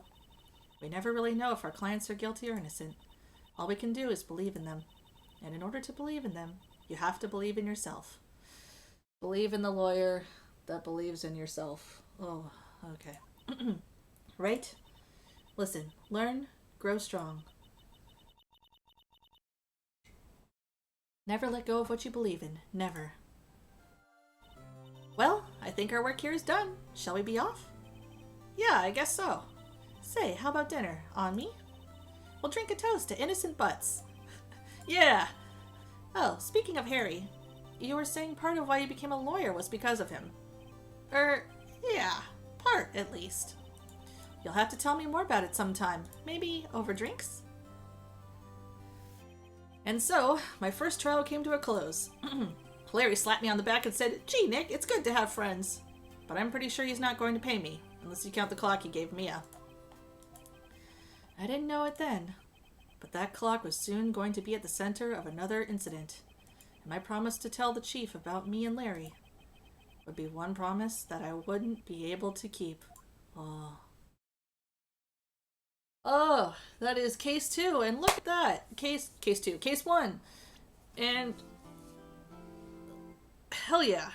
We never really know if our clients are guilty or innocent. All we can do is believe in them. And in order to believe in them, you have to believe in yourself. Believe in the lawyer that believes in yourself. Oh, okay. Right? Listen, learn, grow strong. Never let go of what you believe in. Never. Well, I think our work here is done. Shall we be off? Yeah, I guess so. Say, how about dinner? On me? We'll drink a toast to innocent butts. Yeah! Oh, speaking of Harry, you were saying part of why you became a lawyer was because of him. Yeah, part at least. You'll have to tell me more about it sometime. Maybe over drinks? And so, my first trial came to a close. Larry slapped me on the back and said, "Gee, Nick, it's good to have friends. But I'm pretty sure he's not going to pay me, unless you count the clock he gave Mia." I didn't know it then, but that clock was soon going to be at the center of another incident. And my promise to tell the chief about me and Larry would be one promise that I wouldn't be able to keep. Oh, that is case 2, and look at that. Case 2, case 1. And hell yeah.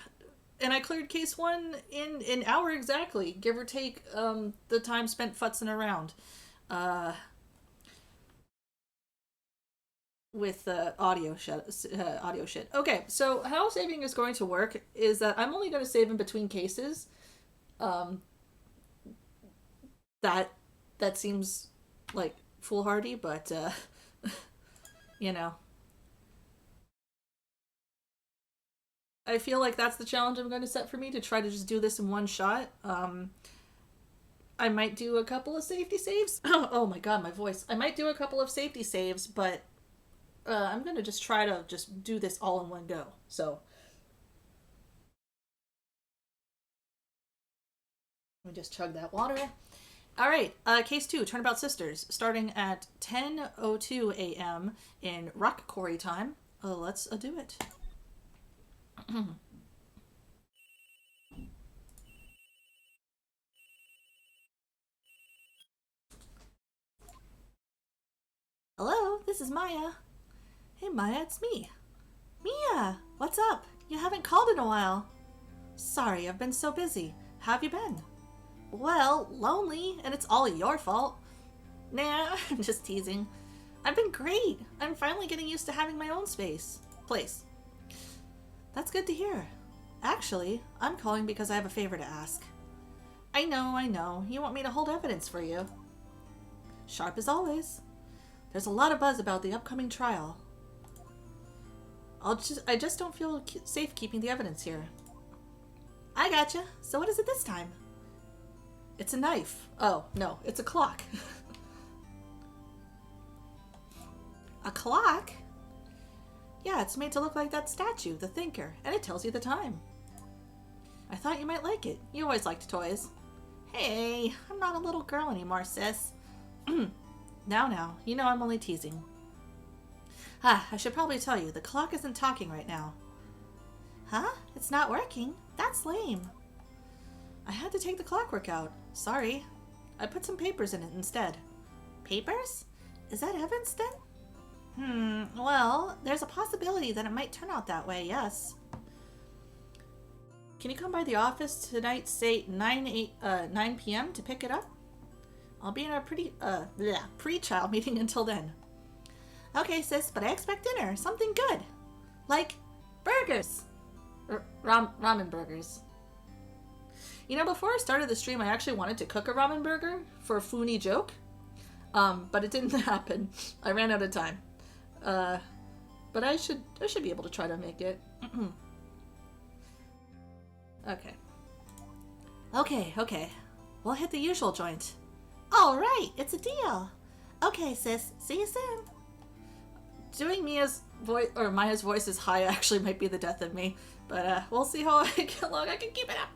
And I cleared case 1 in an hour exactly, give or take the time spent futzing around. With audio shit. Okay, so how saving is going to work is that I'm only going to save in between cases. That seems like foolhardy, but you know, I feel like that's the challenge I'm going to set for me, to try to just do this in one shot. I might do a couple of safety saves. Oh my god, my voice. I might do a couple of safety saves, but I'm going to just try to just do this all in one go. So let me just chug that water. All right, case 2, Turnabout Sisters, starting at 10:02 a.m. in Rock Quarry time. Let's do it. Hello, this is Maya. Hey Maya, it's me. Mia, what's up? You haven't called in a while. Sorry, I've been so busy. How have you been? Well, lonely, and it's all your fault. Nah, I'm just teasing. I've been great. I'm finally getting used to having my own place. That's good to hear. Actually, I'm calling because I have a favor to ask. I know. You want me to hold evidence for you. Sharp as always. There's a lot of buzz about the upcoming trial. I just don't feel safe keeping the evidence here. I gotcha. So what is it this time? It's a knife. Oh, no, it's a clock. A clock? Yeah, it's made to look like that statue, the Thinker, and it tells you the time. I thought you might like it. You always liked toys. Hey, I'm not a little girl anymore, sis. Now, you know I'm only teasing. I should probably tell you, the clock isn't talking right now. Huh? It's not working? That's lame. I had to take the clockwork out. Sorry. I put some papers in it instead. Papers? Is that evidence then? Well, there's a possibility that it might turn out that way, yes. Can you come by the office tonight, say 9 p.m. to pick it up? I'll be in a pre-trial meeting until then. Okay, sis, but I expect dinner. Something good. Like burgers. Ramen burgers. You know, before I started the stream, I actually wanted to cook a ramen burger for a Funi joke. But it didn't happen. I ran out of time. But I should be able to try to make it. Okay. We'll hit the usual joint. All right, it's a deal. Okay, sis. See you soon. Doing Maya's voice is high actually might be the death of me, but we'll see how long I can keep it up.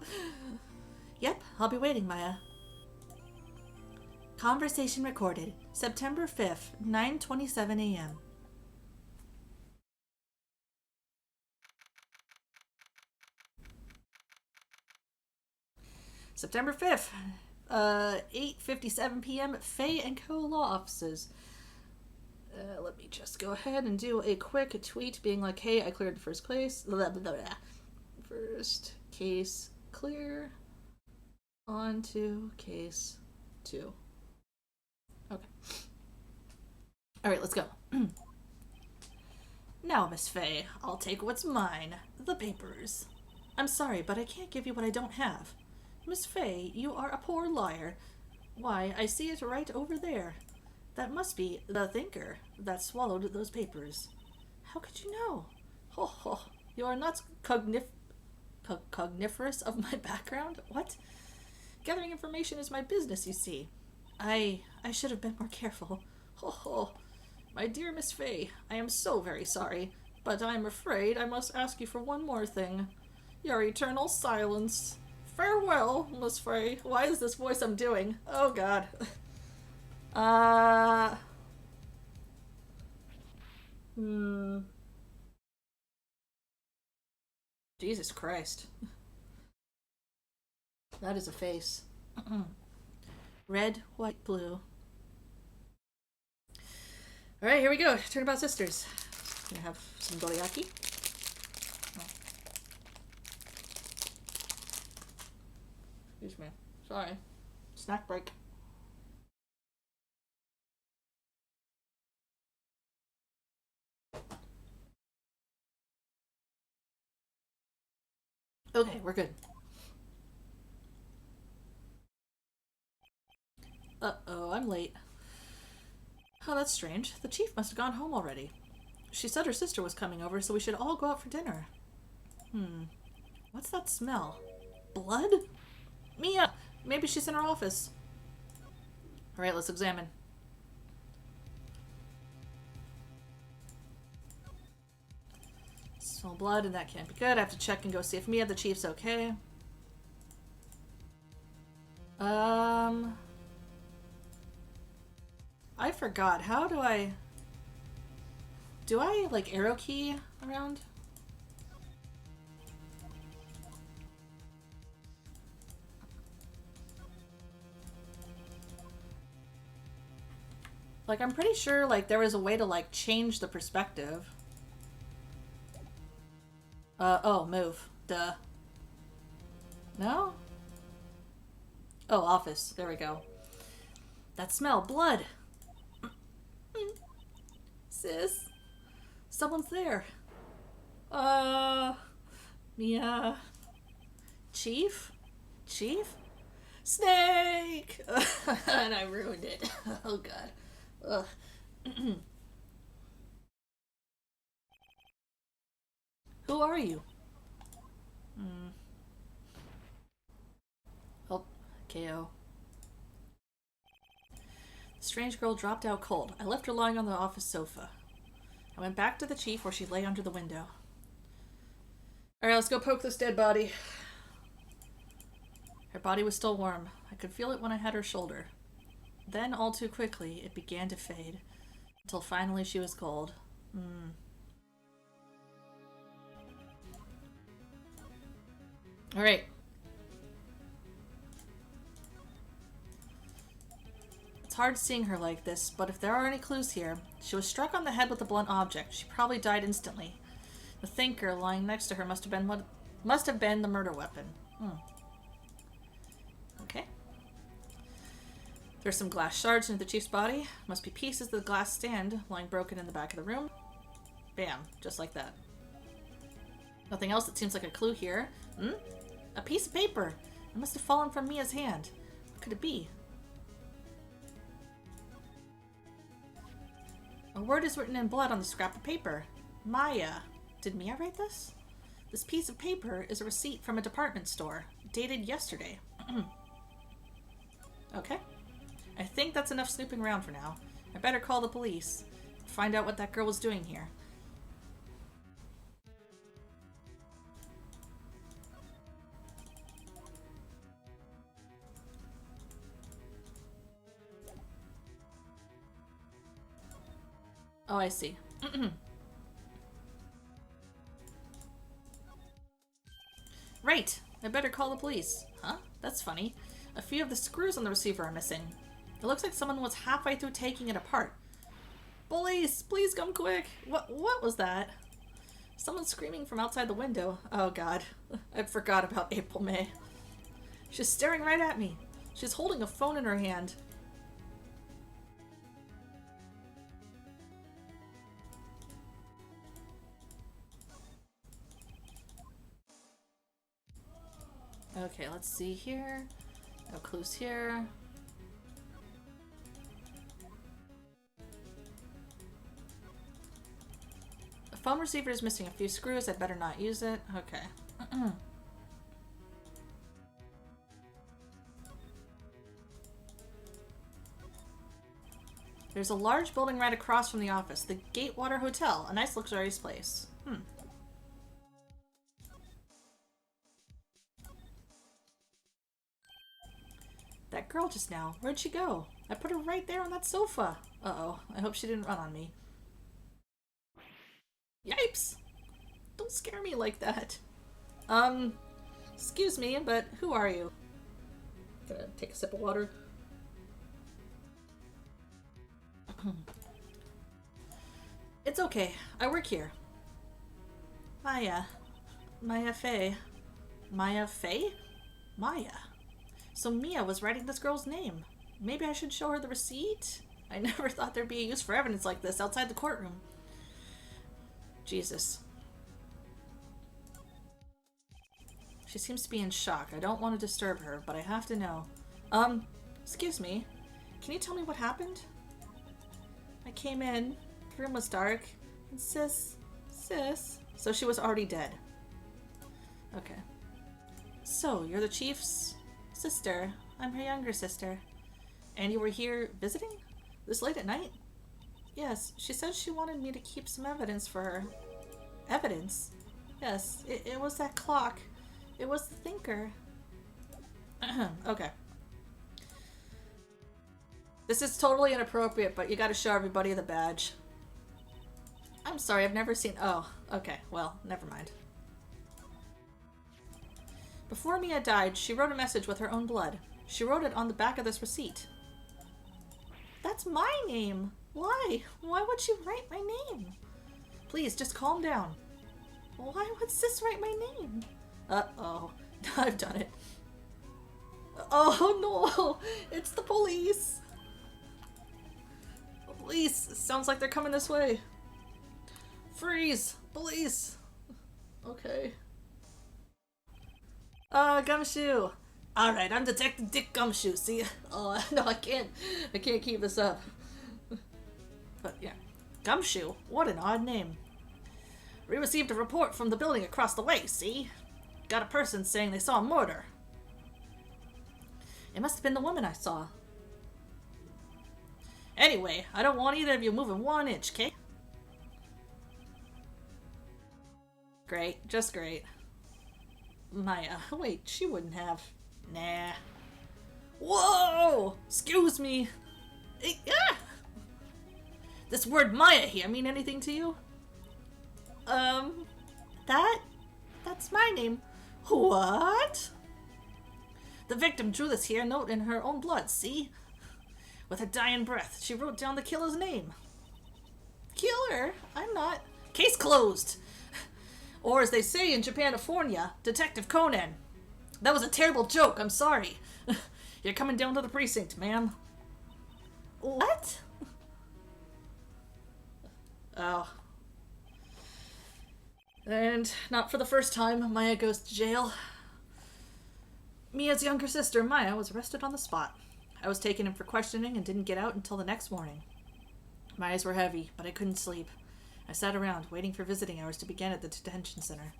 Yep, I'll be waiting, Maya. Conversation recorded, September 5th, 9:27 a.m. September 5th, 8:57 p.m. Faye and Co. law offices. Let me just go ahead and do a quick tweet being like, hey, I cleared the first case. Blah, blah, blah, blah. First case clear. On to case 2. Okay. Alright, let's go. Now, Miss Faye, I'll take what's mine. The papers. I'm sorry, but I can't give you what I don't have. Miss Faye, you are a poor liar. Why, I see it right over there. That must be the Thinker that swallowed those papers. How could you know? You are not cogniferous of my background? What? Gathering information is my business, you see. I should have been more careful. My dear Miss Faye, I am so very sorry, but I am afraid I must ask you for one more thing. Your eternal silence. Farewell, Miss Faye. Why is this voice I'm doing? Oh, God. Jesus Christ. That is a face. Red, white, blue. Alright, here we go. Turnabout Sisters. Gonna have some dorayaki. Excuse me. Sorry. Snack break. Okay, we're good. Uh-oh, I'm late. Oh, that's strange. The chief must have gone home already. She said her sister was coming over, so we should all go out for dinner. What's that smell? Blood? Mia! Maybe she's in her office. Alright, let's examine. Smell blood, and that can't be good. I have to check and go see if Mia, the chief's okay. I forgot. How do I... Do I, like, arrow key around? Like, I'm pretty sure, like, there was a way to, like, change the perspective. Oh, move. Duh. No? Oh, office. There we go. That smell. Blood! Sis? Someone's there. Mia. Chief? Chief? Snake! And I ruined it. Oh, God. Ugh. Who are you? Oh, KO. The strange girl dropped out cold. I left her lying on the office sofa. I went back to the chief where she lay under the window. Alright, let's go poke this dead body. Her body was still warm. I could feel it when I had her shoulder. Then, all too quickly, it began to fade, until finally she was cold. Alright. It's hard seeing her like this, but if there are any clues here, she was struck on the head with a blunt object. She probably died instantly. The thinker lying next to her must have been the murder weapon. Okay. There's some glass shards near the chief's body. Must be pieces of the glass stand lying broken in the back of the room. Bam. Just like that. Nothing else that seems like a clue here. A piece of paper. It must have fallen from Mia's hand. What could it be? A word is written in blood on the scrap of paper. Maya. Did Mia write this? This piece of paper is a receipt from a department store, dated yesterday. Okay. I think that's enough snooping around for now. I better call the police. Find out what that girl was doing here. Oh, I see. Right! I better call the police. Huh? That's funny. A few of the screws on the receiver are missing. It looks like someone was halfway through taking it apart. Police! Please come quick! What was that? Someone screaming from outside the window. Oh god. I forgot about April May. She's staring right at me. She's holding a phone in her hand. Okay, let's see here. No clues here. The phone receiver is missing a few screws. I'd better not use it. Okay. There's a large building right across from the office. The Gatewater Hotel. A nice luxurious place. That girl just now. Where'd she go? I put her right there on that sofa. Uh-oh. I hope she didn't run on me. Yipes! Don't scare me like that. Excuse me, but who are you? Gonna take a sip of water. It's okay. I work here. Maya. Maya Faye. Maya Faye? Maya. So Mia was writing this girl's name. Maybe I should show her the receipt? I never thought there'd be a use for evidence like this outside the courtroom. Jesus. She seems to be in shock. I don't want to disturb her, but I have to know. Excuse me. Can you tell me what happened? I came in, the room was dark, and sis. So she was already dead. Okay. So, you're the chief's sister. I'm her younger sister. And you were here visiting? This late at night? Yes, she said she wanted me to keep some evidence for her. Evidence? Yes, it was that clock. It was the thinker. Okay. This is totally inappropriate, but you gotta show everybody the badge. I'm sorry, I've never seen... Oh, okay. Well, never mind. Before Mia died, she wrote a message with her own blood. She wrote it on the back of this receipt. That's my name! Why? Why would she write my name? Please, just calm down. Why would sis write my name? Uh-oh. I've done it. Oh no! It's the police! Police! Sounds like they're coming this way. Freeze! Police! Okay. Gumshoe! Alright, I'm Detective Dick Gumshoe, see? Oh, no, I can't keep this up. But yeah. Gumshoe? What an odd name. We received a report from the building across the way, see? Got a person saying they saw a murder. It must have been the woman I saw. Anyway, I don't want either of you moving 1 inch, okay? Great, just great. Maya, wait, she wouldn't have. Nah. Whoa! Excuse me. This word Maya here mean anything to you? That's my name. What? The victim drew this here note in her own blood, see? With her dying breath, she wrote down the killer's name. Killer? I'm not. Case closed! Or as they say in Japanifornia, Detective Conan. That was a terrible joke, I'm sorry. You're coming down to the precinct, ma'am. What? Oh. And not for the first time, Maya goes to jail. Mia's younger sister, Maya, was arrested on the spot. I was taken in for questioning and didn't get out until the next morning. My eyes were heavy, but I couldn't sleep. I sat around, waiting for visiting hours to begin at the detention center.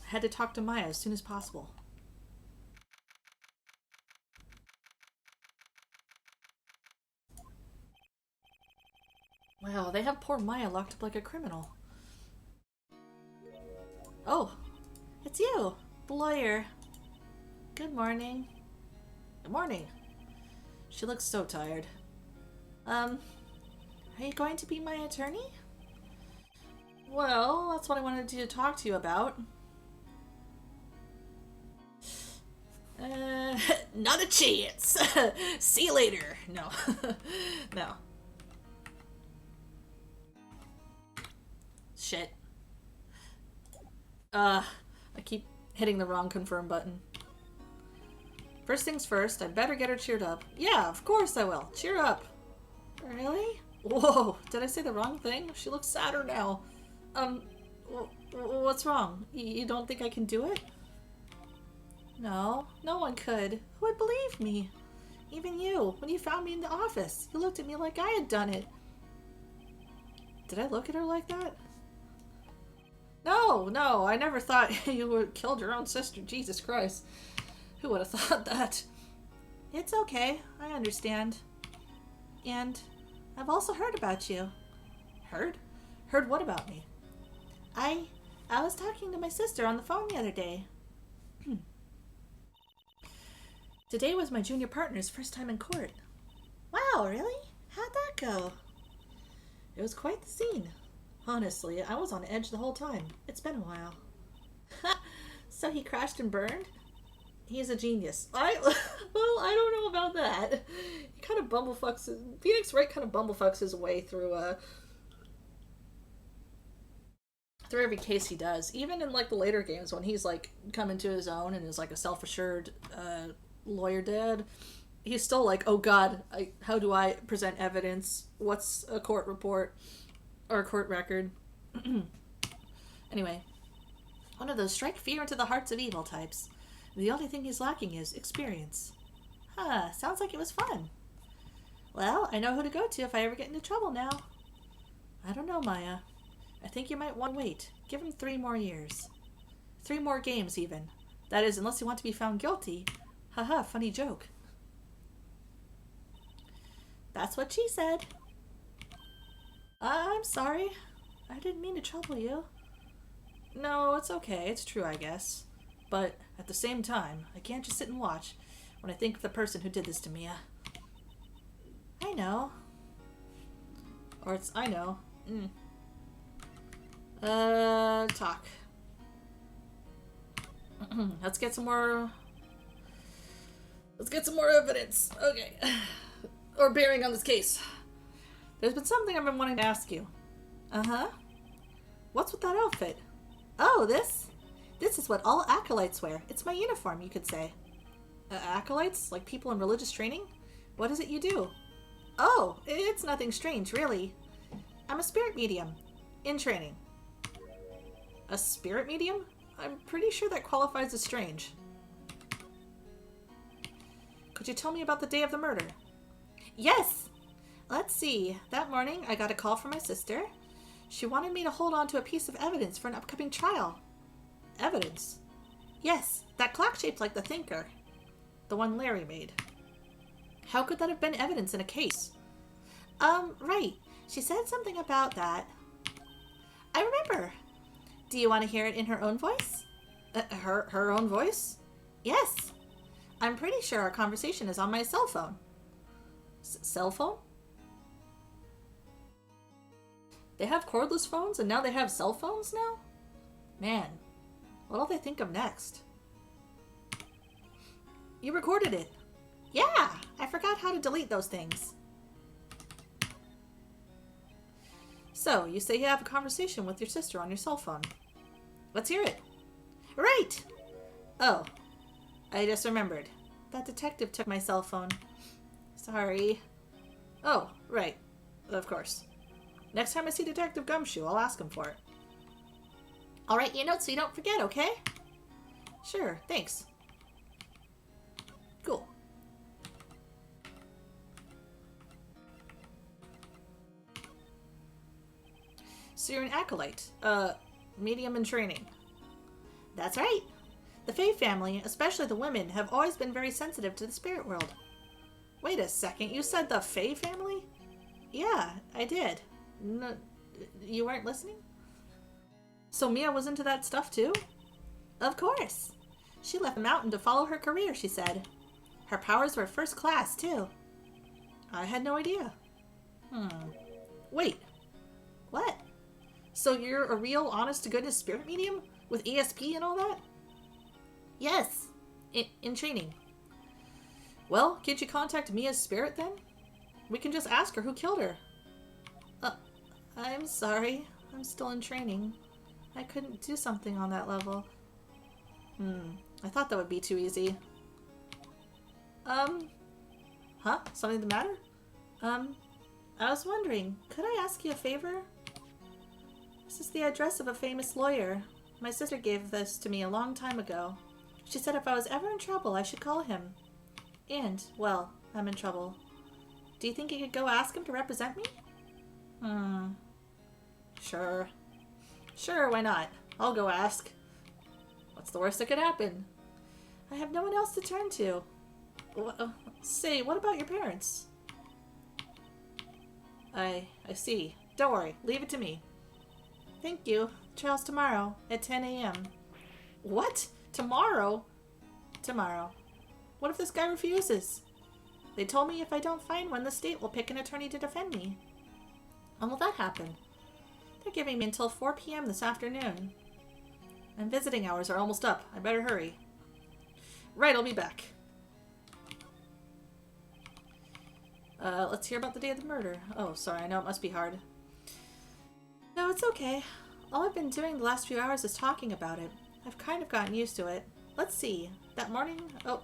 I had to talk to Maya as soon as possible. Wow, they have poor Maya locked up like a criminal. Oh, it's you, the lawyer. Good morning. Good morning. She looks so tired. Are you going to be my attorney? Well, that's what I wanted to talk to you about. Not a chance. See you later. No. No. Shit. I keep hitting the wrong confirm button. First things first, I better get her cheered up. Yeah, of course I will. Cheer up. Really? Whoa, did I say the wrong thing? She looks sadder now. What's wrong? You don't think I can do it? No, no one could. Who would believe me? Even you, when you found me in the office. You looked at me like I had done it. Did I look at her like that? No, I never thought you would have killed your own sister. Jesus Christ. Who would have thought that? It's okay, I understand. And I've also heard about you. Heard? Heard what about me? I was talking to my sister on the phone the other day. Today was my junior partner's first time in court. Wow, really? How'd that go? It was quite the scene. Honestly, I was on edge the whole time. It's been a while. So he crashed and burned? He's a genius. Well, I don't know about that. He kind of bumblefucks... Phoenix Wright kind of bumblefucks his way through every case he does. Even in, like, the later games when he's, like, coming to his own and is, like, a self-assured, lawyer dad. He's still like, oh god, how do I present evidence? What's a court report or a court record? Anyway, one of those strike fear into the hearts of evil types. The only thing he's lacking is experience. Huh, sounds like it was fun. Well, I know who to go to if I ever get into trouble now. I don't know, Maya. I think you might want to wait. Give him 3 more years. 3 more games, even. That is, unless you want to be found guilty. Haha, funny joke. That's what she said. I'm sorry. I didn't mean to trouble you. No, it's okay. It's true, I guess. But at the same time, I can't just sit and watch when I think of the person who did this to Mia. I know. Or it's I know. Talk. Let's get some more evidence. Okay. Or bearing on this case. There's been something I've been wanting to ask you. Uh-huh. What's with that outfit? Oh, this? This is what all acolytes wear. It's my uniform, you could say. Acolytes? Like people in religious training? What is it you do? Oh, it's nothing strange, really. I'm a spirit medium. In training. A spirit medium? I'm pretty sure that qualifies as strange. Could you tell me about the day of the murder? Yes! Let's see. That morning, I got a call from my sister. She wanted me to hold on to a piece of evidence for an upcoming trial. Evidence? Yes, that clock shaped like the Thinker. The one Larry made. How could that have been evidence in a case? Right. She said something about that. I remember. Do you want to hear it in her own voice? Her own voice? Yes. I'm pretty sure our conversation is on my cell phone. Cell phone? They have cordless phones and now they have cell phones now? Man, what'll they think of next? You recorded it. Yeah, I forgot how to delete those things. So, you say you have a conversation with your sister on your cell phone. Let's hear it. Right! Oh, I just remembered. That detective took my cell phone. Sorry. Oh, right. Of course. Next time I see Detective Gumshoe, I'll ask him for it. I'll write you a note so you don't forget, okay? Sure, thanks. Cool. So you're an acolyte. Medium in training. That's right. The Fae family, especially the women, have always been very sensitive to the spirit world. Wait a second, you said the Fae family? Yeah, I did. No, you weren't listening? So Mia was into that stuff too? Of course. She left the mountain to follow her career, she said. Her powers were first class, too. I had no idea. Wait. What? So you're a real, honest-to-goodness spirit medium? With ESP and all that? Yes. In training. Well, can't you contact Mia's spirit then? We can just ask her who killed her. I'm sorry. I'm still in training. I couldn't do something on that level. I thought that would be too easy. Huh? Something the matter? I was wondering, could I ask you a favor? This is the address of a famous lawyer. My sister gave this to me a long time ago. She said if I was ever in trouble, I should call him. And, well, I'm in trouble. Do you think you could go ask him to represent me? Sure. Sure, why not? I'll go ask. What's the worst that could happen? I have no one else to turn to. Say, what about your parents? I see. Don't worry. Leave it to me. Thank you. Trial's tomorrow at 10 a.m. What? Tomorrow? Tomorrow. What if this guy refuses? They told me if I don't find one, the state will pick an attorney to defend me. When will that happen? They're giving me until 4 p.m. this afternoon. And visiting hours are almost up. I better hurry. Right, I'll be back. Let's hear about the day of the murder. Oh, sorry, I know it must be hard. No, it's okay. All I've been doing the last few hours is talking about it. I've kind of gotten used to it. Let's see. That morning... Oh,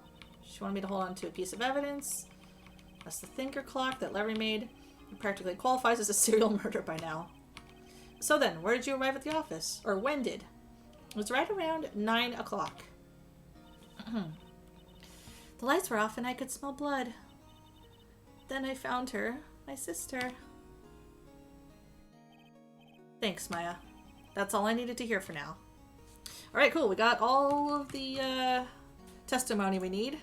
She wanted me to hold on to a piece of evidence. That's the thinker clock that Larry made. It practically qualifies as a serial murder by now. So then, where did you arrive at the office? Or when did? It was right around 9 o'clock. The lights were off and I could smell blood. Then I found her, my sister. Thanks, Maya. That's all I needed to hear for now. Alright, cool. We got all of the testimony we need.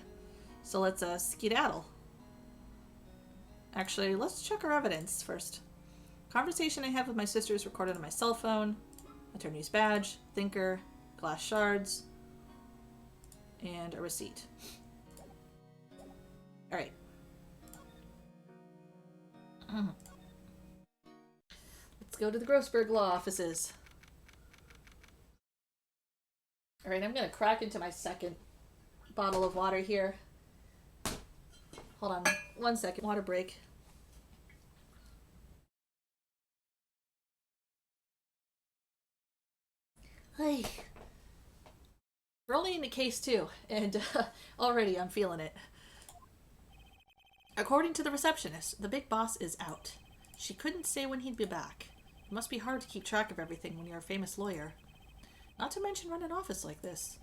So let's skedaddle. Actually, let's check our evidence first. Conversation I had with my sister is recorded on my cell phone. Attorney's badge, thinker, glass shards, and a receipt. Alright. Let's go to the Grossberg Law offices. Alright, I'm gonna crack into my second bottle of water here. Hold on 1 second. Water break. Hey. We're only in the case 2, and already I'm feeling it. According to the receptionist, the big boss is out. She couldn't say when he'd be back. It must be hard to keep track of everything when you're a famous lawyer. Not to mention run an office like this.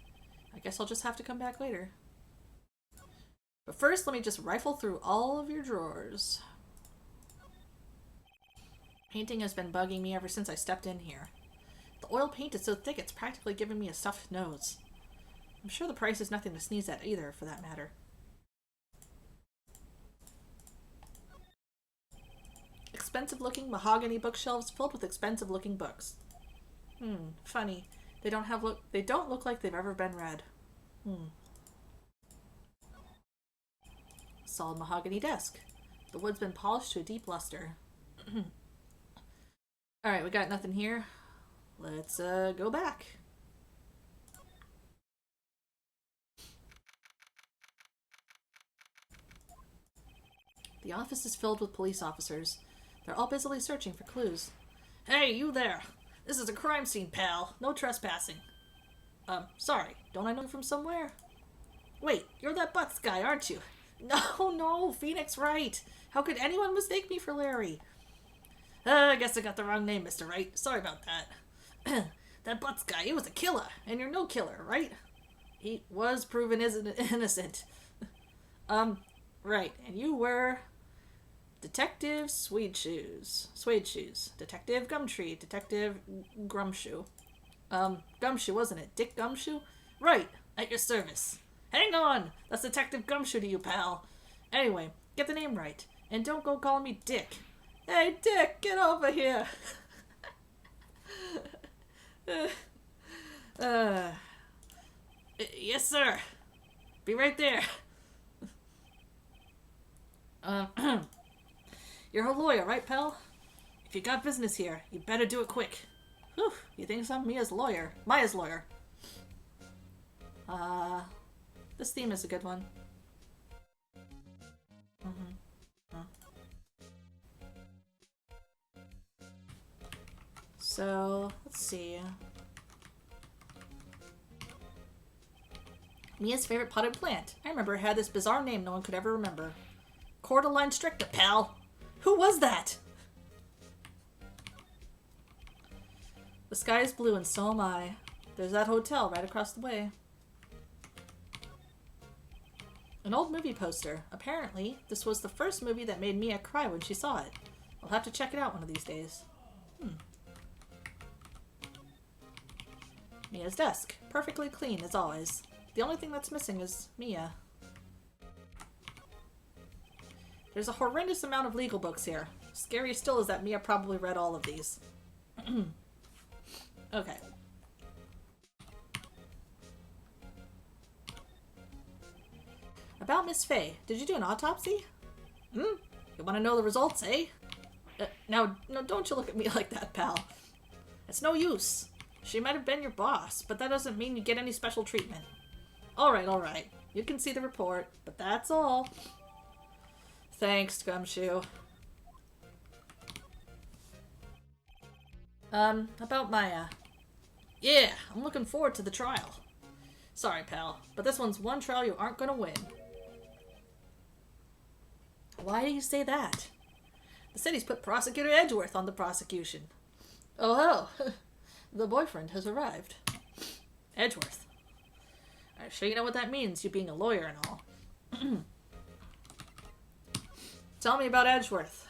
I guess I'll just have to come back later. But first, let me just rifle through all of your drawers. Painting has been bugging me ever since I stepped in here. The oil paint is so thick it's practically giving me a stuffed nose. I'm sure the price is nothing to sneeze at either, for that matter. Expensive-looking mahogany bookshelves filled with expensive-looking books. Funny. They don't look like they've ever been read. Solid mahogany desk. The wood's been polished to a deep luster. Alright, we got nothing here. Let's go back. The office is filled with police officers. They're all busily searching for clues. Hey, you there! This is a crime scene, pal. No trespassing. Sorry. Don't I know you from somewhere? Wait, you're that Butts guy, aren't you? No, Phoenix Wright. How could anyone mistake me for Larry? I guess I got the wrong name, Mr. Wright. Sorry about that. That Butts guy, he was a killer, and you're no killer, right? He was proven innocent. Right, and you were... Detective Suede Shoes. Detective Gumtree. Detective Grumshoe. Gumshoe, wasn't it? Dick Gumshoe? Right, at your service. Hang on! That's Detective Gumshoe to you, pal. Anyway, get the name right. And don't go calling me Dick. Hey, Dick, get over here! Yes, sir. Be right there. You're a lawyer, right, pal? If you got business here, you better do it quick. Whew, you think I'm Maya's lawyer? This theme is a good one. So, let's see. Mia's favorite potted plant. I remember it had this bizarre name no one could ever remember. Cordyline stricta, pal. Who was that? The sky is blue and so am I. There's that hotel right across the way. An old movie poster. Apparently, this was the first movie that made Mia cry when she saw it. I'll have to check it out one of these days. Mia's desk. Perfectly clean, as always. The only thing that's missing is Mia. There's a horrendous amount of legal books here. Scary still is that Mia probably read all of these. Okay. About Miss Fay, did you do an autopsy? You want to know the results, eh? Now, don't you look at me like that, pal. It's no use. She might have been your boss, but that doesn't mean you get any special treatment. Alright. You can see the report, but that's all. Thanks, Gumshoe. About Maya. Yeah, I'm looking forward to the trial. Sorry, pal, but this one's one trial you aren't gonna win. Why do you say that? The city's put Prosecutor Edgeworth on the prosecution. Oh, the boyfriend has arrived. Edgeworth. I'm sure you know what that means, you being a lawyer and all. Tell me about Edgeworth.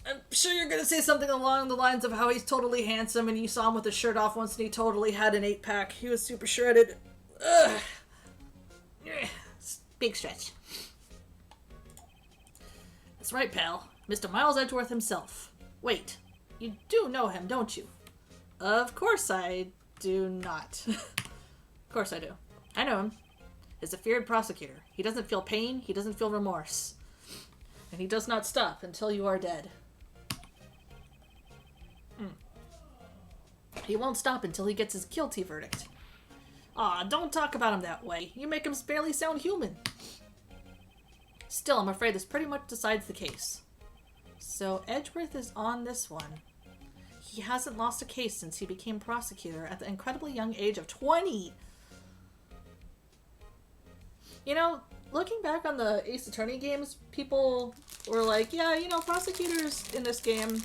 I'm sure you're gonna say something along the lines of how he's totally handsome and you saw him with his shirt off once and he totally had an 8-pack. He was super shredded. Ugh. Big stretch. That's right, pal. Mr. Miles Edgeworth himself. Wait, you do know him, don't you? Of course I do not. Of course I do. I know him. He's a feared prosecutor. He doesn't feel pain, he doesn't feel remorse. And he does not stop until you are dead. He won't stop until he gets his guilty verdict. Aw, don't talk about him that way. You make him barely sound human. Still, I'm afraid this pretty much decides the case. So Edgeworth is on this one. He hasn't lost a case since he became prosecutor at the incredibly young age of 20. You know, looking back on the Ace Attorney games, people were like, yeah, you know, prosecutors in this game,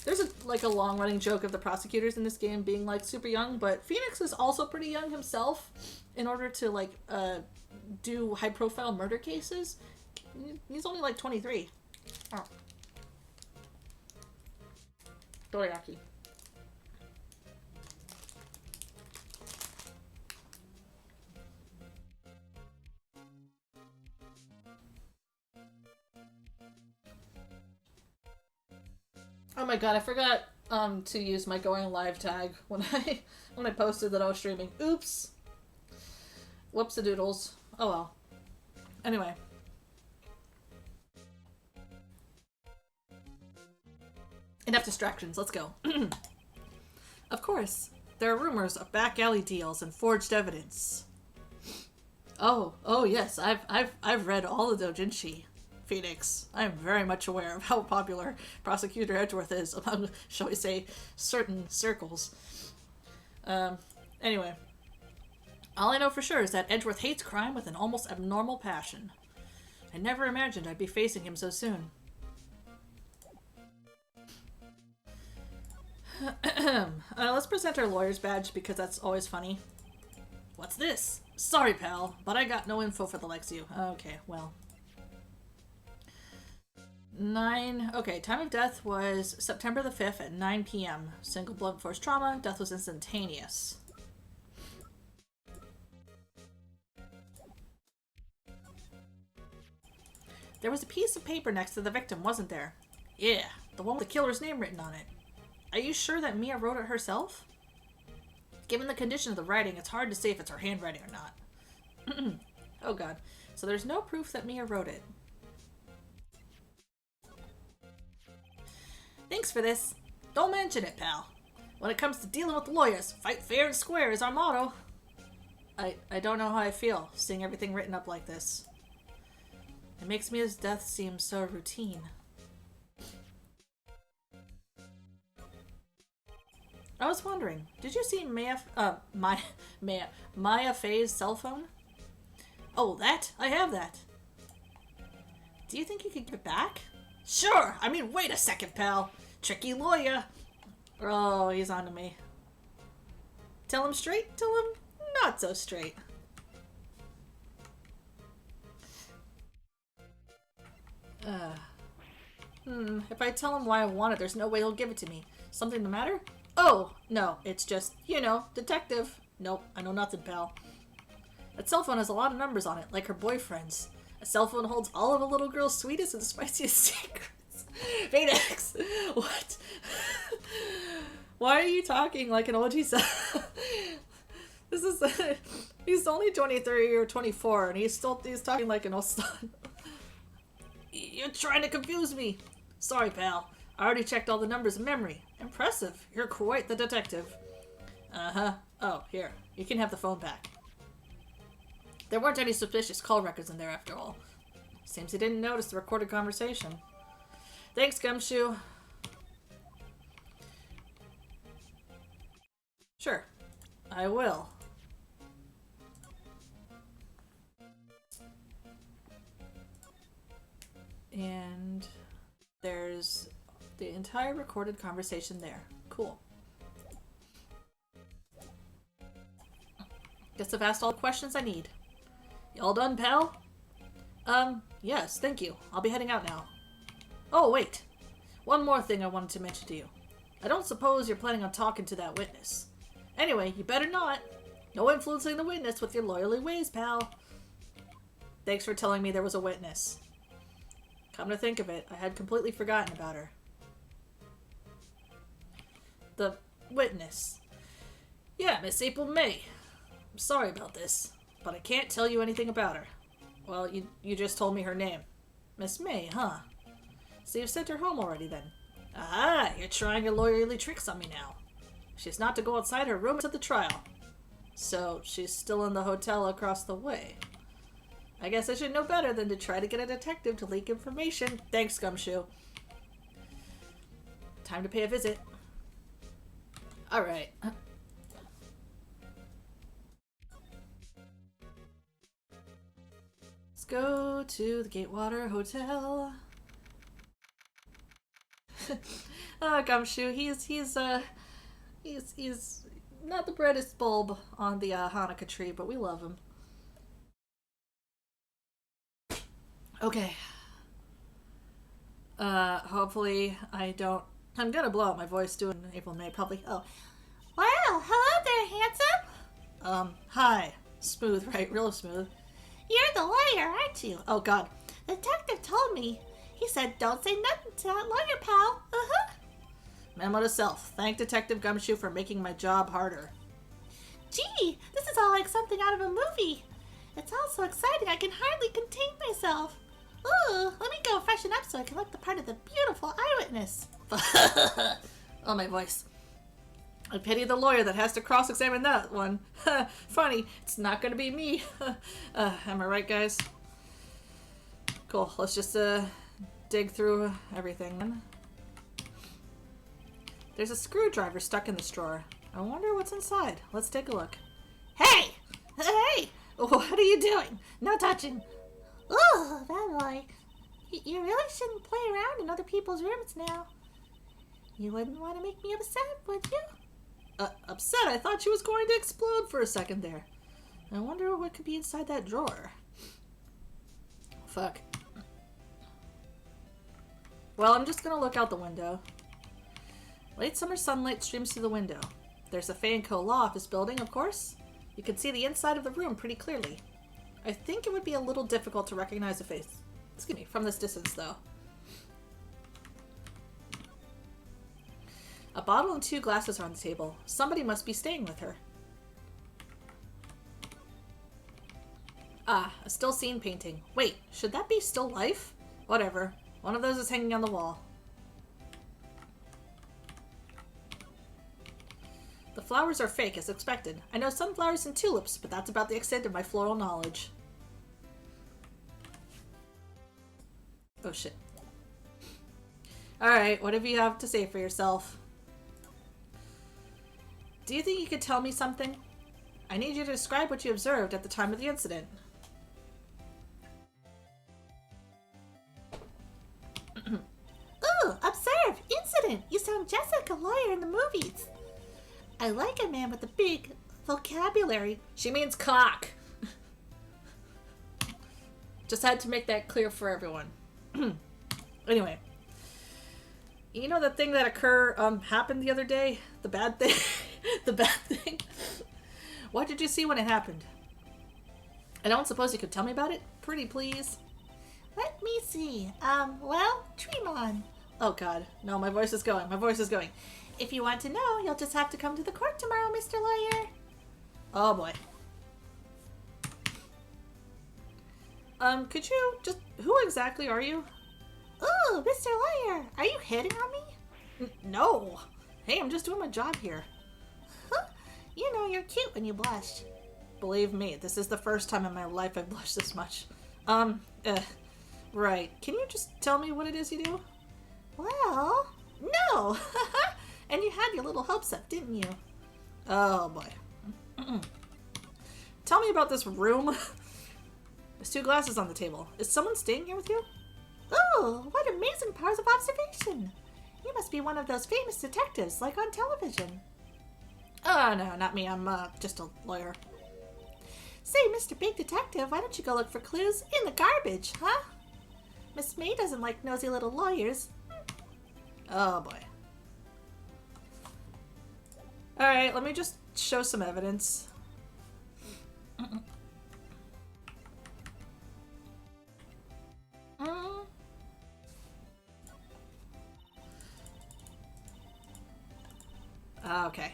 there's a long-running joke of the prosecutors in this game being, like, super young, but Phoenix is also pretty young himself in order to, like, do high-profile murder cases. He's only, like, 23. Oh. Dorayaki. Oh my god, I forgot to use my going live tag when I posted that I was streaming. Oops. Whoops-a-doodles. Oh well. Anyway. Enough distractions, let's go. Of course, there are rumors of back alley deals and forged evidence. Oh yes, I've read all of Dojinshi. Phoenix. I am very much aware of how popular Prosecutor Edgeworth is among, shall we say, certain circles. Anyway. All I know for sure is that Edgeworth hates crime with an almost abnormal passion. I never imagined I'd be facing him so soon. Let's present our lawyer's badge because that's always funny. What's this? Sorry, pal, but I got no info for the likes of you. Okay, well... 9. Okay, time of death was September the 5th at 9 p.m. Single blunt force trauma. Death was instantaneous. There was a piece of paper next to the victim, wasn't there? Yeah, the one with the killer's name written on it. Are you sure that Mia wrote it herself? Given the condition of the writing, it's hard to say if it's her handwriting or not. Oh god. So there's no proof that Mia wrote it. Thanks for this. Don't mention it, pal. When it comes to dealing with lawyers, fight fair and square is our motto. I don't know how I feel, seeing everything written up like this. It makes Mia's death seem so routine. I was wondering, did you see Maya Faye's cell phone? Oh, that? I have that. Do you think you could give it back? Sure! I mean, wait a second, pal. Tricky lawyer. Oh, he's on to me. Tell him straight, tell him not so straight. If I tell him why I want it, there's no way he'll give it to me. Something the matter? Oh, no, it's just, you know, detective. Nope, I know nothing, pal. That cell phone has a lot of numbers on it, like her boyfriend's. A cell phone holds all of a little girl's sweetest and spiciest secrets. Phoenix! What? Why are you talking like an OG son? This is... he's only 23 or 24 and he's talking like an old son. You're trying to confuse me. Sorry, pal. I already checked all the numbers in memory. Impressive. You're quite the detective. Uh-huh. Oh, here. You can have the phone back. There weren't any suspicious call records in there after all. Seems he didn't notice the recorded conversation. Thanks, Gumshoe. Sure. I will. And there's the entire recorded conversation there. Cool. Guess I've asked all the questions I need. You all done, pal? Yes, thank you. I'll be heading out now. Oh, wait. One more thing I wanted to mention to you. I don't suppose you're planning on talking to that witness. Anyway, you better not. No influencing the witness with your lawyerly ways, pal. Thanks for telling me there was a witness. Come to think of it, I had completely forgotten about her. The witness. Yeah, Miss April May. I'm sorry about this, but I can't tell you anything about her. Well, you just told me her name. Miss May, huh? So you've sent her home already then? Aha, you're trying your lawyerly tricks on me now. She's not to go outside her room until the trial. So she's still in the hotel across the way. I guess I should know better than to try to get a detective to leak information. Thanks, Gumshoe. Time to pay a visit. Alright. Let's go to the Gatewater Hotel. Oh, Gumshoe, he's not the brightest bulb on the Hanukkah tree, but we love him. Okay. Hopefully I'm gonna blow out my voice doing April May, probably. Oh. Well, hello there, handsome. Hi. Smooth, right? Real smooth. You're the lawyer, aren't you? Oh, God. The detective told me. He said, don't say nothing to that lawyer, pal. Uh-huh. Memo to self. Thank Detective Gumshoe for making my job harder. Gee, this is all like something out of a movie. It's all so exciting I can hardly contain myself. Ooh, let me go freshen up so I can look the part of the beautiful eyewitness. Oh, my voice. I pity the lawyer that has to cross-examine that one. Funny, it's not going to be me. Am I right, guys? Cool, let's just dig through everything. There's a screwdriver stuck in this drawer. I wonder what's inside. Let's take a look. Hey! Hey! What are you doing? No touching. Ooh, that boy. You really shouldn't play around in other people's rooms now. You wouldn't want to make me upset, would you? Upset? I thought she was going to explode for a second there. I wonder what could be inside that drawer. Fuck. Well, I'm just gonna look out the window. Late summer sunlight streams through the window. There's a Phoenix Law office building, of course. You can see the inside of the room pretty clearly. I think it would be a little difficult to recognize a face. Excuse me, from this distance, though. A bottle and 2 glasses are on the table. Somebody must be staying with her. Ah, a still scene painting. Wait, should that be still life? Whatever. One of those is hanging on the wall. The flowers are fake, as expected. I know sunflowers and tulips, but that's about the extent of my floral knowledge. Oh, shit. Alright, whatever you have to say for yourself. Do you think you could tell me something? I need you to describe what you observed at the time of the incident. Ooh, observe! Incident! You sound just like a lawyer in the movies. I like a man with a big vocabulary. She means cock. Just had to make that clear for everyone. Anyway. You know the thing that happened the other day? The bad thing? The bad thing? What did you see when it happened? I don't suppose you could tell me about it? Pretty please. Let me see. Well, Tremon. Oh, God. No, my voice is going. My voice is going. If you want to know, you'll just have to come to the court tomorrow, Mr. Lawyer. Oh, boy. Could you just... Who exactly are you? Ooh, Mr. Lawyer. Are you hitting on me? No. Hey, I'm just doing my job here. Huh? You know you're cute when you blush. Believe me, this is the first time in my life I've blushed this much. Right. Can you just tell me what it is you do? Well, no. And you had your little hopes up, didn't you? Oh, boy. Tell me about this room. There's 2 glasses on the table. Is someone staying here with you? Oh, what amazing powers of observation! You must be one of those famous detectives, like on television. Oh, no, not me. I'm just a lawyer. Say, Mr. Big Detective, why don't you go look for clues in the garbage, huh? Miss May doesn't like nosy little lawyers. Oh, boy. Alright, let me just show some evidence. Okay.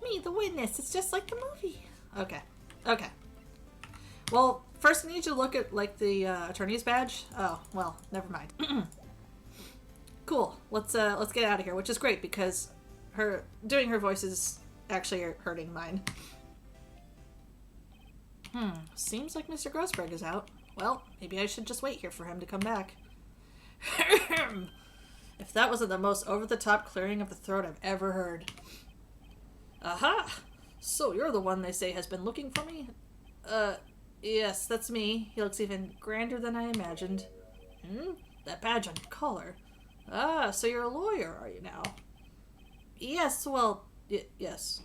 Me, the witness. It's just like the movie. Okay. Okay. Well, first I need you to look at, like, the attorney's badge. Oh, well, never mind. Cool. Let's get out of here, which is great because doing her voice is actually hurting mine. Seems like Mr. Grossberg is out. Well, maybe I should just wait here for him to come back. If that wasn't the most over-the-top clearing of the throat I've ever heard. Aha! So you're the one they say has been looking for me? Yes, that's me. He looks even grander than I imagined. That badge on your collar. Ah, so you're a lawyer, are you now? Yes, well, yes.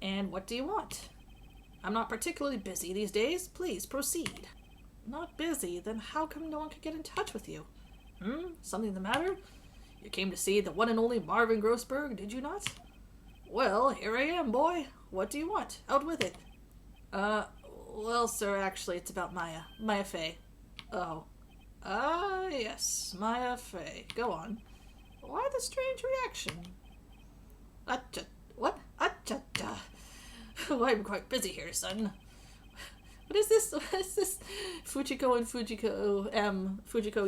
And what do you want? I'm not particularly busy these days. Please, proceed. Not busy? Then how come no one could get in touch with you? Something the matter? You came to see the one and only Marvin Grossberg, did you not? Well, here I am, boy. What do you want? Out with it. Well, sir, actually, it's about Maya. Maya Fey. Oh. Yes. Maya Fey. Go on. Why the strange reaction? What? Well, I'm quite busy here, son. What is this? What is this? Fujiko and Fujiko,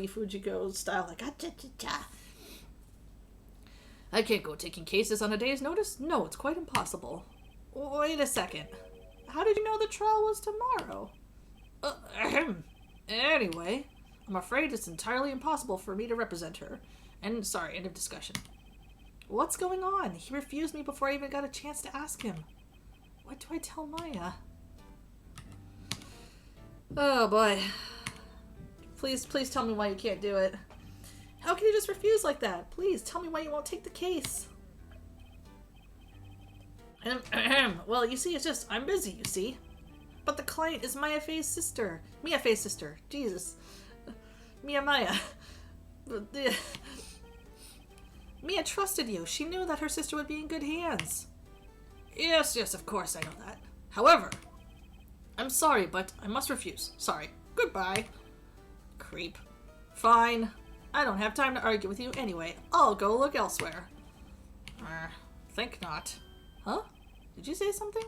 Fujiko style, like, I can't go taking cases on a day's notice. No, it's quite impossible. Wait a second. How did you know the trial was tomorrow? Anyway, I'm afraid it's entirely impossible for me to represent her. And sorry, end of discussion. What's going on? He refused me before I even got a chance to ask him. What do I tell Maya? Oh boy. Please tell me why you can't do it. How can you just refuse like that? Please tell me why you won't take the case. Well, you see, it's just, I'm busy, you see. But the client is Maya Fey's sister. Mia Fey's sister. Jesus. Maya. Mia trusted you. She knew that her sister would be in good hands. Yes, of course I know that. However, I'm sorry, but I must refuse. Sorry. Goodbye. Creep. Fine. I don't have time to argue with you anyway. I'll go look elsewhere. Think not. Huh? Did you say something?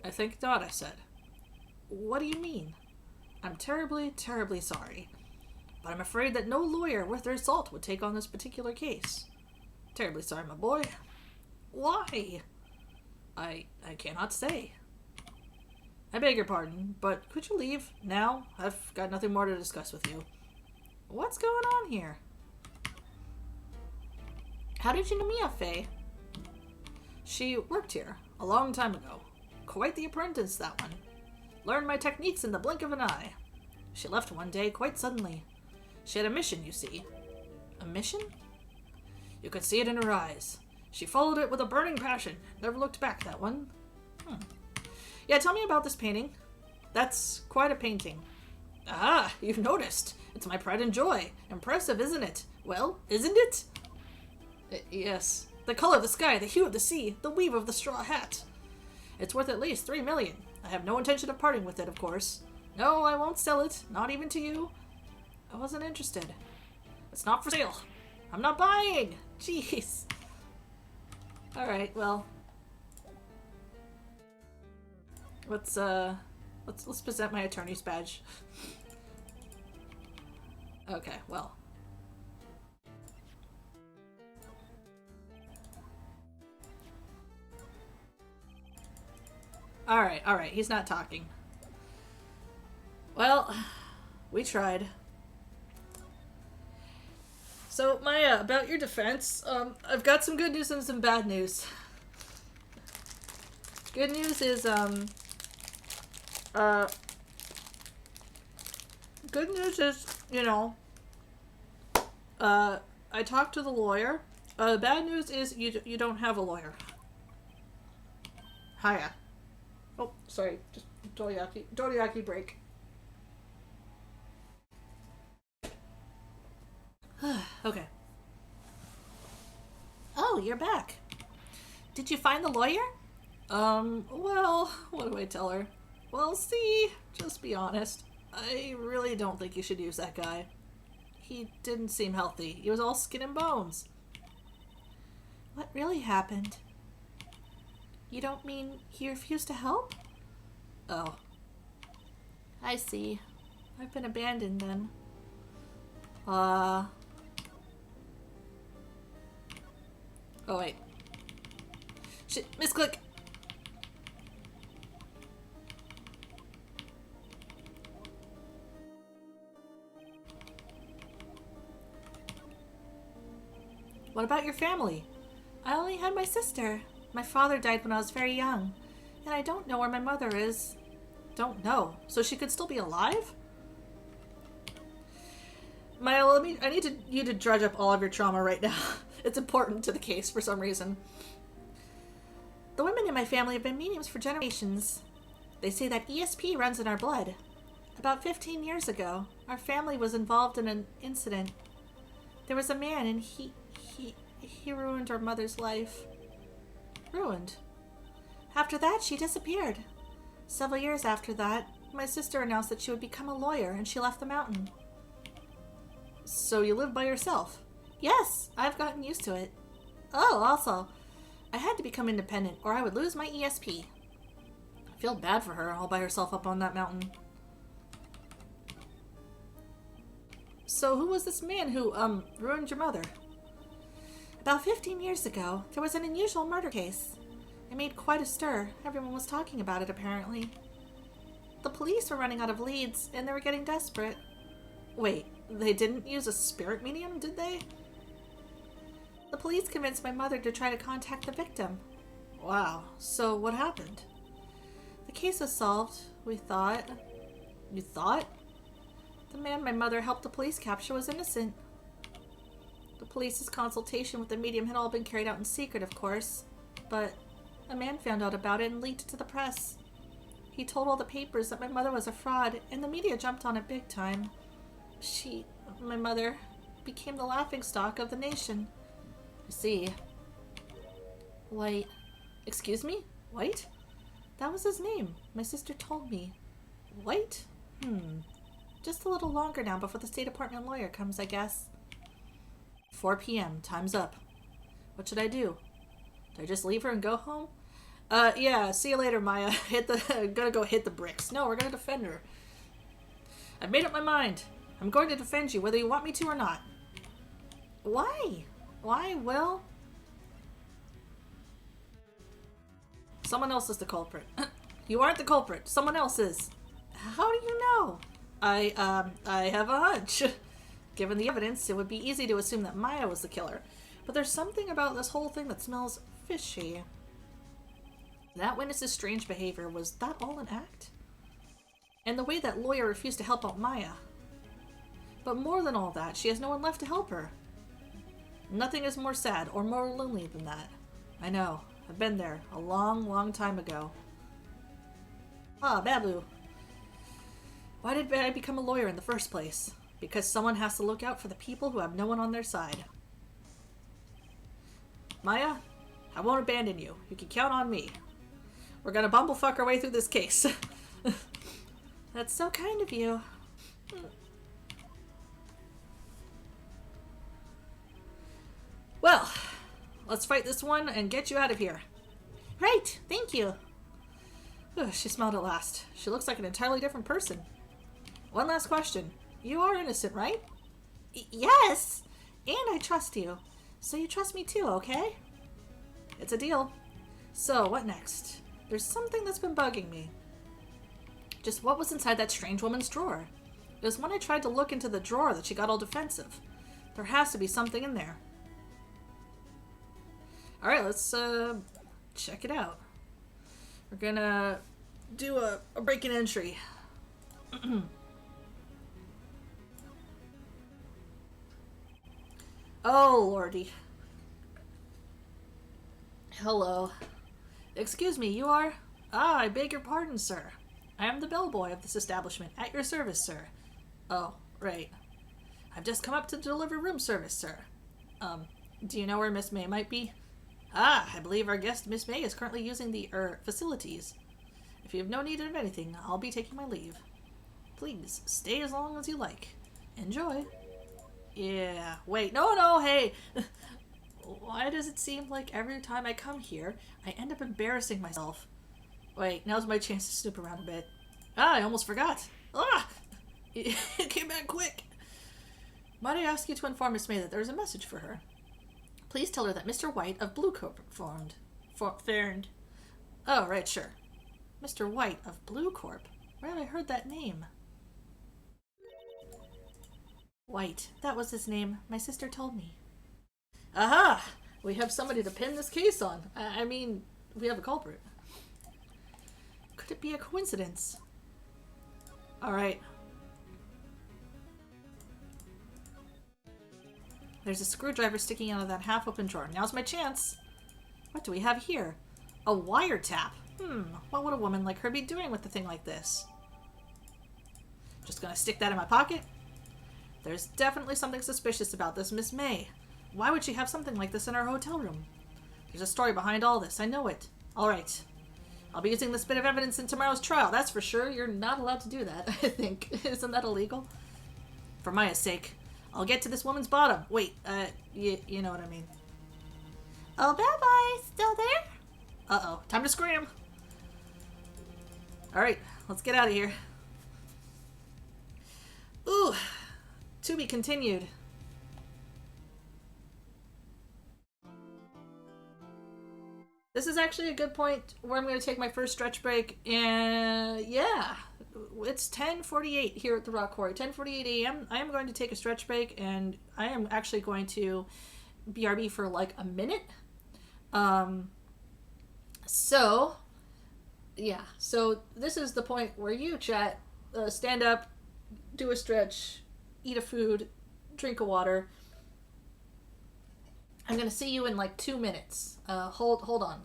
I think not, I said. What do you mean? I'm terribly, terribly sorry. But I'm afraid that no lawyer worth their salt would take on this particular case. Terribly sorry, my boy. Why? I cannot say. I beg your pardon, but could you leave now? I've got nothing more to discuss with you. What's going on here? How did you know Mia Fey? She worked here a long time ago. Quite the apprentice, that one. Learned my techniques in the blink of an eye. She left one day quite suddenly. She had a mission, you see. A mission? You could see it in her eyes. She followed it with a burning passion. Never looked back, that one. Yeah, tell me about this painting. That's quite a painting. Ah, you've noticed. It's my pride and joy. Impressive, isn't it? Well, isn't it? Yes. The color of the sky, the hue of the sea, the weave of the straw hat. It's worth at least 3 million. I have no intention of parting with it, of course. No, I won't sell it. Not even to you. I wasn't interested. It's not for sale. I'm not buying. Jeez. Alright, well. Let's present my attorney's badge. Okay, well. Alright, he's not talking. Well, we tried. So, Maya, about your defense, I've got some good news and some bad news. Good news is, good news is, I talked to the lawyer. Bad news is you don't have a lawyer. Hiya. Oh, sorry. Just dorayaki break. Okay. Oh, you're back. Did you find the lawyer? Well, what do I tell her? Well, see, just be honest. I really don't think you should use that guy. He didn't seem healthy. He was all skin and bones. What really happened? You don't mean he refused to help? Oh. I see. I've been abandoned then. Oh, wait. Shit, misclick! What about your family? I only had my sister. My father died when I was very young, and I don't know where my mother is. Don't know. So she could still be alive? Maya, I need you to dredge up all of your trauma right now. It's important to the case for some reason. The women in my family have been mediums for generations. They say that ESP runs in our blood. About 15 years ago, our family was involved in an incident. There was a man, and he ruined our mother's life. Ruined. After that, she disappeared. Several years after that, my sister announced that she would become a lawyer, and she left the mountain. So you live by yourself? Yes, I've gotten used to it. Oh, also, I had to become independent, or I would lose my ESP. I feel bad for her, all by herself up on that mountain. So who was this man who, ruined your mother? About 15 years ago, there was an unusual murder case. It made quite a stir. Everyone was talking about it, apparently. The police were running out of leads, and they were getting desperate. Wait, they didn't use a spirit medium, did they? The police convinced my mother to try to contact the victim. Wow, so what happened? The case was solved, we thought. You thought? The man my mother helped the police capture was innocent. The police's consultation with the medium had all been carried out in secret, of course, but a man found out about it and leaked it to the press. He told all the papers that my mother was a fraud, and the media jumped on it big time. My mother, became the laughingstock of the nation. I see. White. Excuse me? White? That was his name. My sister told me. White? Just a little longer now before the State Department lawyer comes, I guess. 4 p.m. Time's up. What should I do? Do I just leave her and go home? Yeah, see you later, Maya. Gonna go hit the bricks. No, we're gonna defend her. I've made up my mind. I'm going to defend you, whether you want me to or not. Why? Why, Will? Someone else is the culprit. You aren't the culprit. Someone else is. How do you know? I have a hunch. Given the evidence, it would be easy to assume that Maya was the killer. But there's something about this whole thing that smells fishy. That witness's strange behavior, was that all an act? And the way that lawyer refused to help out Maya. But more than all that, she has no one left to help her. Nothing is more sad or more lonely than that. I know. I've been there a long, long time ago. Ah, Babu. Why did I become a lawyer in the first place? Because someone has to look out for the people who have no one on their side. Maya, I won't abandon you. You can count on me. We're gonna bumblefuck our way through this case. That's so kind of you. Well, let's fight this one and get you out of here. Right, thank you. Ugh, she smiled at last. She looks like an entirely different person. One last question. You are innocent, right? Yes! And I trust you. So you trust me too, okay? It's a deal. So, what next? There's something that's been bugging me. Just what was inside that strange woman's drawer? It was when I tried to look into the drawer that she got all defensive. There has to be something in there. Alright, let's check it out. We're gonna do a break-in entry. Oh, lordy. Hello. Excuse me, you are? Ah, I beg your pardon, sir. I am the bellboy of this establishment, at your service, sir. Oh, right. I've just come up to deliver room service, sir. Do you know where Miss May might be? Ah, I believe our guest, Miss May, is currently using the, facilities. If you have no need of anything, I'll be taking my leave. Please, stay as long as you like. Enjoy. Yeah, wait, no, hey! Why does it seem like every time I come here, I end up embarrassing myself? Wait, now's my chance to snoop around a bit. Ah, I almost forgot. Ah! It came back quick. Might I ask you to inform Miss May that there is a message for her? Please tell her that Mr. White of Blue Corp phoned. Oh, right, sure. Mr. White of Blue Corp? Where have I heard that name? White. That was his name. My sister told me. Aha! We have somebody to pin this case on. I mean, we have a culprit. Could it be a coincidence? Alright. There's a screwdriver sticking out of that half-open drawer. Now's my chance. What do we have here? A wiretap. What would a woman like her be doing with a thing like this? Just gonna stick that in my pocket? There's definitely something suspicious about this Miss May. Why would she have something like this in her hotel room? There's a story behind all this. I know it. Alright. I'll be using this bit of evidence in tomorrow's trial. That's for sure. You're not allowed to do that, I think. Isn't that illegal? For Maya's sake. I'll get to this woman's bottom. Wait, you know what I mean. Oh, bye-bye. Still there? Uh-oh. Time to scream. Alright, let's get out of here. Ooh. To be continued. This is actually a good point where I'm going to take my first stretch break. And yeah, it's 10:48 here at the Rock Quarry. 10:48 a.m. I am going to take a stretch break, and I am actually going to BRB for like a minute. So yeah, so this is the point where you chat, stand up, do a stretch, eat a food, drink a water. I'm gonna see you in like 2 minutes. Hold on.